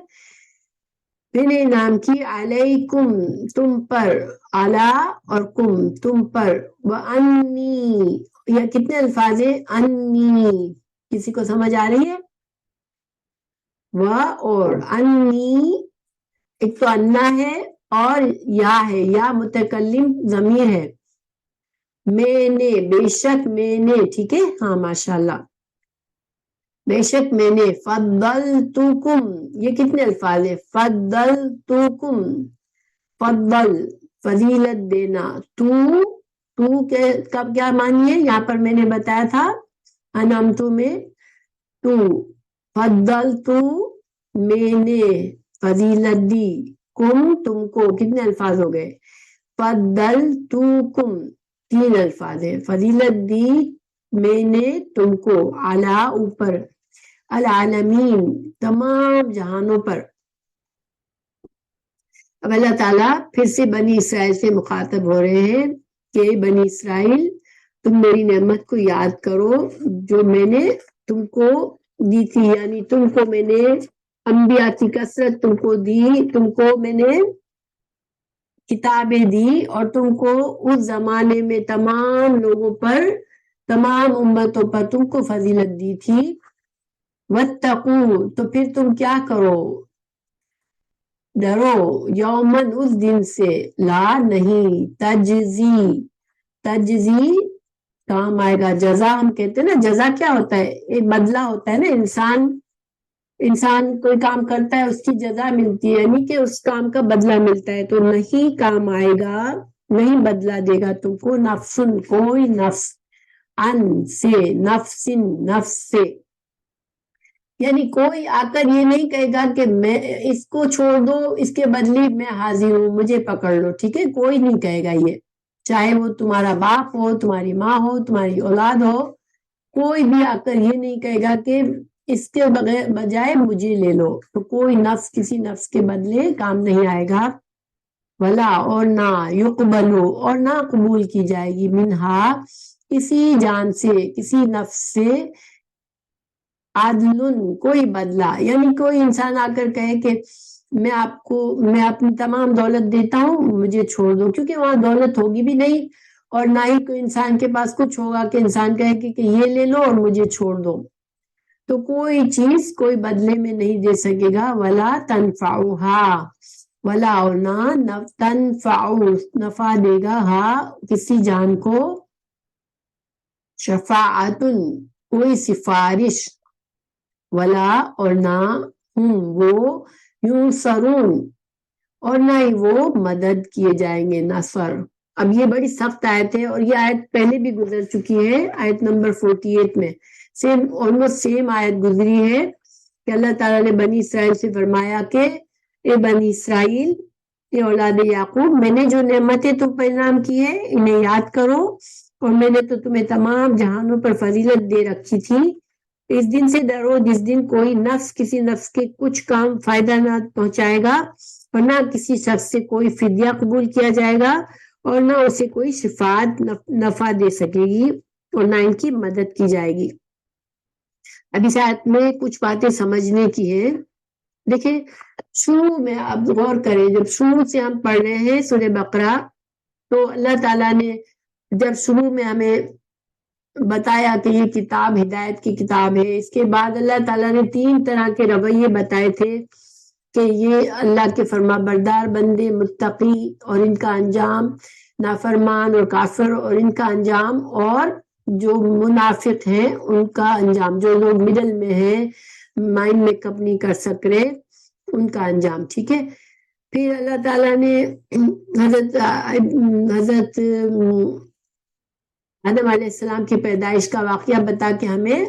میں نے انعام کی، علیکم، تم پر، علی اور کم، تم پر، وانی، یہ کتنے الفاظ ہیں؟ انی، کسی کو سمجھ آ رہی ہے؟ اور انی، ایک تو انا ہے اور یا ہے، یا متکلم ضمیر ہے. میں نے، بے شک میں نے. ٹھیک ہے. ہاں ماشاءاللہ، بے شک میں نے. فضلتکم، یہ کتنے الفاظ ہیں؟ فضلتکم، فضل، فضیلت دینا. تو کب کیا مانی ہے؟ یہاں پر میں نے بتایا تھا انعمتو میں تو، فضلتو میں نے فضیلت دی، کم تم کو. کتنے الفاظ ہو گئے؟ فضلتکم، 3 الفاظ ہیں. فضیلت دی میں نے تم کو، اعلی اوپر، العالمین تمام جہانوں پر. اب اللہ تعالیٰ پھر سے بنی اسرائیل سے مخاطب ہو رہے ہیں کہ بنی اسرائیل تم میری نعمت کو یاد کرو جو میں نے تم کو دی تھی، یعنی تم کو میں نے انبیاء کی کثرت تم کو دی، تم کو میں نے کتابیں دی اور تم کو اس زمانے میں تمام لوگوں پر، تمام امتوں پر تم کو فضیلت دی تھی. واتقوا، تو پھر تم کیا کرو؟ ڈرو، یومن، اس دن سے، لا نہیں، تجزی کام آئے گا. جزا ہم کہتے ہیں نا، جزا کیا ہوتا ہے؟ ایک بدلہ ہوتا ہے نا. انسان کوئی کام کرتا ہے اس کی جزا ملتی ہے، یعنی کہ اس کام کا بدلہ ملتا ہے. تو نہیں کام آئے گا، نہیں بدلہ دے گا تم کو، نفسن، کوئی نفس، ان سے، نفس سے، یعنی کوئی آ کر یہ نہیں کہے گا کہ میں اس کو چھوڑ دو، اس کے بدلے میں حاضر ہوں، مجھے پکڑ لو، ٹھیک ہے، کوئی نہیں کہے گا یہ، چاہے وہ تمہارا باپ ہو، تمہاری ماں ہو، تمہاری اولاد ہو، کوئی بھی آ کر یہ نہیں کہے گا کہ اس کے بجائے مجھے لے لو، تو کوئی نفس کسی نفس کے بدلے کام نہیں آئے گا، ولا اور نہ یقبلو اور نہ قبول کی جائے گی، منہا کسی جان سے، کسی نفس سے، عدل کوئی بدلہ، یعنی کوئی انسان آ کر کہے کہ میں اپنی تمام دولت دیتا ہوں، مجھے چھوڑ دو، کیونکہ وہاں دولت ہوگی بھی نہیں اور نہ ہی کوئی انسان کے پاس کچھ ہوگا کہ انسان کہے کہ یہ لے لو اور مجھے چھوڑ دو، تو کوئی چیز کوئی بدلے میں نہیں دے سکے گا، ولا تنفعھا، ولا اور نہ تنفع نفع دے گا، ہاں کسی جان کو، شفاعت کوئی سفارش، ولا اور نہ وہ یونصرون اور نہ ہی وہ مدد کیے جائیں گے، نصر۔ اب یہ بڑی سخت آیت ہے اور یہ آیت پہلے بھی گزر چکی ہے، آیت نمبر 48 میں سیم آلموسٹ سیم آیت گزری ہے کہ اللہ تعالیٰ نے بنی اسرائیل سے فرمایا کہ اے بنی اسرائیل، اے اولاد یعقوب، میں نے جو نعمتیں تم پر انعام کی ہے انہیں یاد کرو، اور میں نے تو تمہیں تمام جہانوں پر فضیلت دے رکھی تھی، اس دن سے ڈرو جس دن کوئی نفس کسی نفس کے کچھ کام فائدہ نہ پہنچائے گا، اور نہ کسی شخص سے کوئی فدیہ قبول کیا جائے گا، اور نہ اسے کوئی شفاعت نفع دے سکے گی، اور نہ ان کی مدد کی جائے گی۔ اب اس آیت میں کچھ باتیں سمجھنے کی ہیں۔ دیکھیں شروع میں آپ غور کریں، جب شروع سے ہم پڑھ رہے ہیں سورہ بقرہ، تو اللہ تعالیٰ نے جب شروع میں ہمیں بتایا کہ یہ کتاب ہدایت کی کتاب ہے، اس کے بعد اللہ تعالیٰ نے 3 طرح کے رویے بتائے تھے کہ یہ اللہ کے فرما بردار بندے متقی اور ان کا انجام، نافرمان اور کافر اور ان کا انجام، اور جو منافق ہیں ان کا انجام، جو لوگ مڈل میں ہیں، مائنڈ میک اپ نہیں کر سک رہے، ان کا انجام، ٹھیک ہے۔ پھر اللہ تعالیٰ نے حضرت آدم علیہ السلام کی پیدائش کا واقعہ بتا کے ہمیں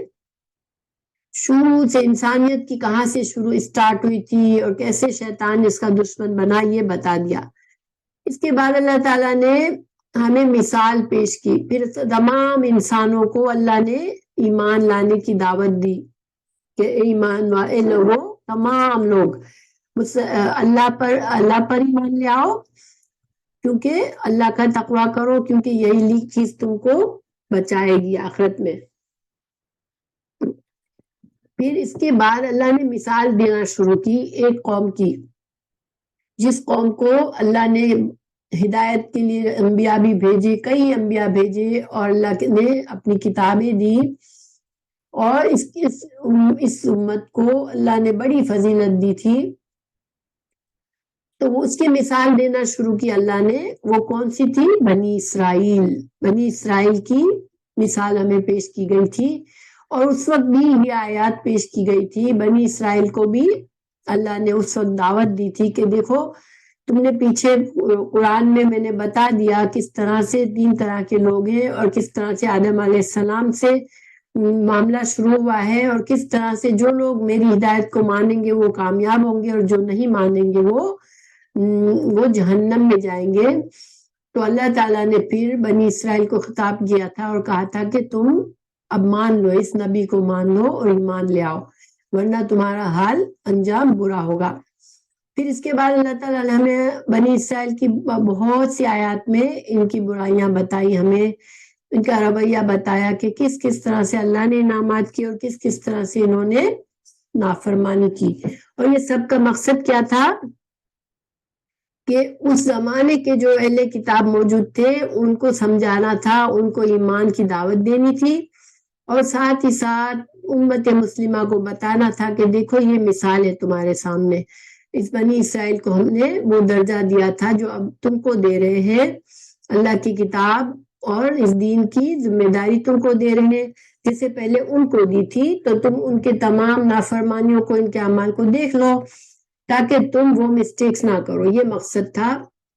شروع سے انسانیت کی کہاں سے شروع اسٹارٹ ہوئی تھی اور کیسے شیطان اس کا دشمن بنا یہ بتا دیا۔ اس کے بعد اللہ تعالیٰ نے ہمیں مثال پیش کی، پھر تمام انسانوں کو اللہ نے ایمان لانے کی دعوت دی کہ ایمان والے لوگوں، تمام لوگ اللہ پر ایمان لے آؤ، کیونکہ اللہ کا تقویٰ کرو، کیونکہ یہی چیز تم کو بچائے گی آخرت میں۔ پھر اس کے بعد اللہ نے مثال دینا شروع کی ایک قوم کی، جس قوم کو اللہ نے ہدایت کے لیے انبیاء بھی بھیجے، کئی انبیاء بھیجے، اور اللہ نے اپنی کتابیں دی، اور اس امت کو اللہ نے بڑی فضیلت دی تھی، تو اس کی مثال دینا شروع کی اللہ نے۔ وہ کون سی تھی؟ بنی اسرائیل، بنی اسرائیل کی مثال ہمیں پیش کی گئی تھی، اور اس وقت بھی یہ آیات پیش کی گئی تھی۔ بنی اسرائیل کو بھی اللہ نے اس وقت دعوت دی تھی کہ دیکھو تم نے پیچھے قرآن میں نے بتا دیا کس طرح سے 3 طرح کے لوگ ہیں، اور کس طرح سے آدم علیہ السلام سے معاملہ شروع ہوا ہے، اور کس طرح سے جو لوگ میری ہدایت کو مانیں گے وہ کامیاب ہوں گے، اور جو نہیں مانیں گے وہ جہنم میں جائیں گے۔ تو اللہ تعالیٰ نے پھر بنی اسرائیل کو خطاب کیا تھا اور کہا تھا کہ تم اب مان لو، اس نبی کو مان لو اور ایمان لے آؤ، ورنہ تمہارا حال انجام برا ہوگا۔ پھر اس کے بعد اللہ تعالیٰ نے ہمیں بنی اسرائیل کی بہت سی آیات میں ان کی برائیاں بتائی، ہمیں ان کا رویہ بتایا کہ کس کس طرح سے اللہ نے انعامات کی اور کس کس طرح سے انہوں نے نافرمانی کی۔ اور یہ سب کا مقصد کیا تھا کہ اس زمانے کے جو اہل کتاب موجود تھے ان کو سمجھانا تھا، ان کو ایمان کی دعوت دینی تھی، اور ساتھ ہی ساتھ امت مسلمہ کو بتانا تھا کہ دیکھو یہ مثال ہے تمہارے سامنے، اس بنی اسرائیل کو ہم نے وہ درجہ دیا تھا جو اب تم کو دے رہے ہیں، اللہ کی کتاب اور اس دین کی ذمہ داری تم کو دے رہے ہیں، جسے پہلے ان کو دی تھی، تو تم ان کے تمام نافرمانیوں کو، ان کے اعمال کو دیکھ لو تاکہ تم وہ مسٹیکس نہ کرو، یہ مقصد تھا۔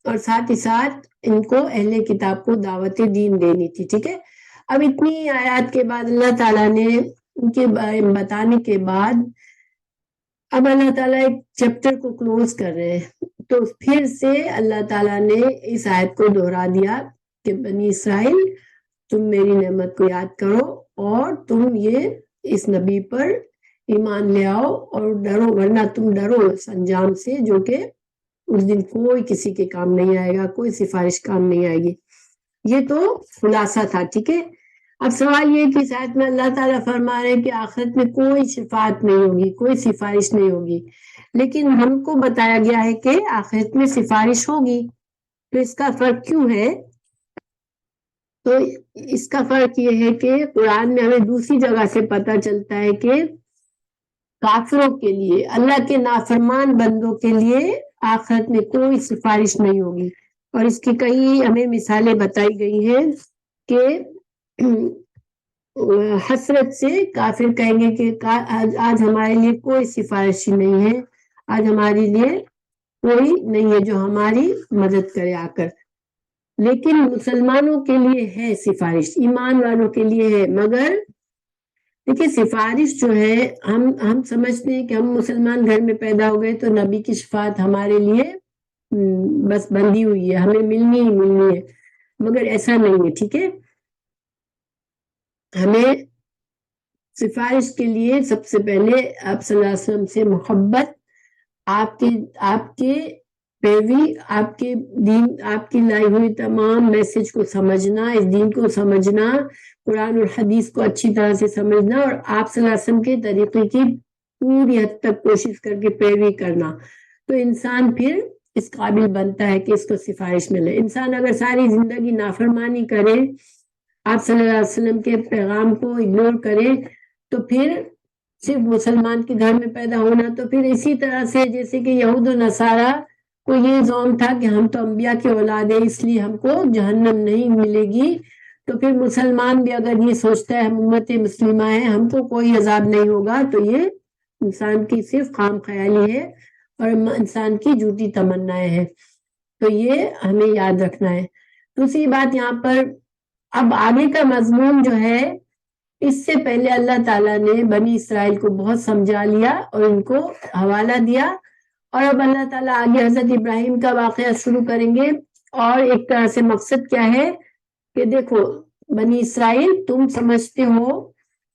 اور ساتھ ہی ساتھ ان کو اہل کتاب کو دعوت دین دینی تھی، ٹھیک ہے۔ اب اتنی آیات کے بعد اللہ تعالیٰ نے ان کے بارے میں بتانے کے بعد اب اللہ تعالیٰ ایک چیپٹر کو کلوز کر رہے ہیں. تو پھر سے اللہ تعالیٰ نے اس آیت کو دہرا دیا کہ بنی اسرائیل تم میری نعمت کو یاد کرو اور تم یہ اس نبی پر ایمان لے آؤ اور ڈرو، ورنہ تم ڈرو اس انجام سے جو کہ اس دن کوئی کسی کے کام نہیں آئے گا، کوئی سفارش کام نہیں آئے گی. یہ تو خلاصہ تھا. ٹھیک ہے، اب سوال یہ کہ اس آیت میں اللہ تعالیٰ فرما رہے ہیں کہ آخرت میں کوئی شفاعت نہیں ہوگی، کوئی سفارش نہیں ہوگی، لیکن ہم کو بتایا گیا ہے کہ آخرت میں سفارش ہوگی. تو اس کا فرق کیوں ہے؟ تو اس کا فرق یہ ہے کہ قرآن میں ہمیں دوسری جگہ سے پتہ چلتا ہے کہ کافروں کے لیے، اللہ کے نافرمان بندوں کے لیے آخرت میں کوئی سفارش نہیں ہوگی. اور اس کی کئی ہمیں مثالیں بتائی گئی ہیں کہ حسرت سے کافر کہیں گے کہ آج ہمارے لیے کوئی سفارش نہیں ہے، آج ہمارے لیے کوئی نہیں ہے جو ہماری مدد کرے آ کر. لیکن مسلمانوں کے لیے ہے سفارش، ایمان والوں کے لیے ہے. مگر دیکھیے سفارش جو ہے ہم سمجھتے ہیں کہ ہم مسلمان گھر میں پیدا ہو گئے تو نبی کی شفاعت ہمارے لیے بس بندی ہوئی ہے، ہمیں ملنی ہی ملنی ہے. مگر ایسا نہیں ہے. ٹھیک ہے، ہمیں سفارش کے لیے سب سے پہلے آپ صلی اللہ علیہ وسلم سے محبت، آپ کے پیروی، آپ کے دین، آپ کی لائی ہوئی تمام میسج کو سمجھنا، اس دین کو سمجھنا، قرآن اور حدیث کو اچھی طرح سے سمجھنا اور آپ صلی اللہ علیہ وسلم کے طریقے کی پوری حد تک کوشش کر کے پیروی کرنا. تو انسان پھر اس قابل بنتا ہے کہ اس کو سفارش ملے. انسان اگر ساری زندگی نافرمانی کرے، آپ صلی اللہ علیہ وسلم کے پیغام کو اگنور کرے، تو پھر صرف مسلمان کے گھر میں پیدا ہونا تو پھر اسی طرح سے جیسے کہ یہود و نصارہ کو یہ زوم تھا کہ ہم تو انبیاء کی اولاد ہیں اس لیے ہم کو جہنم نہیں ملے گی، تو پھر مسلمان بھی اگر یہ سوچتا ہے ہم امت مسلمہ ہیں ہم کو کوئی عذاب نہیں ہوگا، تو یہ انسان کی صرف خام خیالی ہے اور انسان کی جھوٹی تمنائیں ہیں. تو یہ ہمیں یاد رکھنا ہے. دوسری بات یہاں پر اب آگے کا مضمون جو ہے، اس سے پہلے اللہ تعالیٰ نے بنی اسرائیل کو بہت سمجھا لیا اور ان کو حوالہ دیا، اور اب اللہ تعالیٰ آگے حضرت ابراہیم کا واقعہ شروع کریں گے. اور ایک طرح سے مقصد کیا ہے کہ دیکھو بنی اسرائیل تم سمجھتے ہو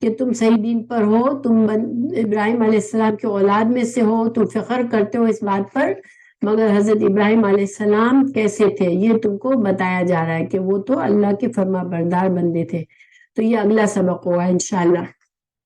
کہ تم صحیح دین پر ہو، تم ابراہیم علیہ السلام کی اولاد میں سے ہو، تم فخر کرتے ہو اس بات پر، مگر حضرت ابراہیم علیہ السلام کیسے تھے یہ تم کو بتایا جا رہا ہے کہ وہ تو اللہ کے فرما بردار بندے تھے. تو یہ اگلا سبق ہوگا انشاءاللہ.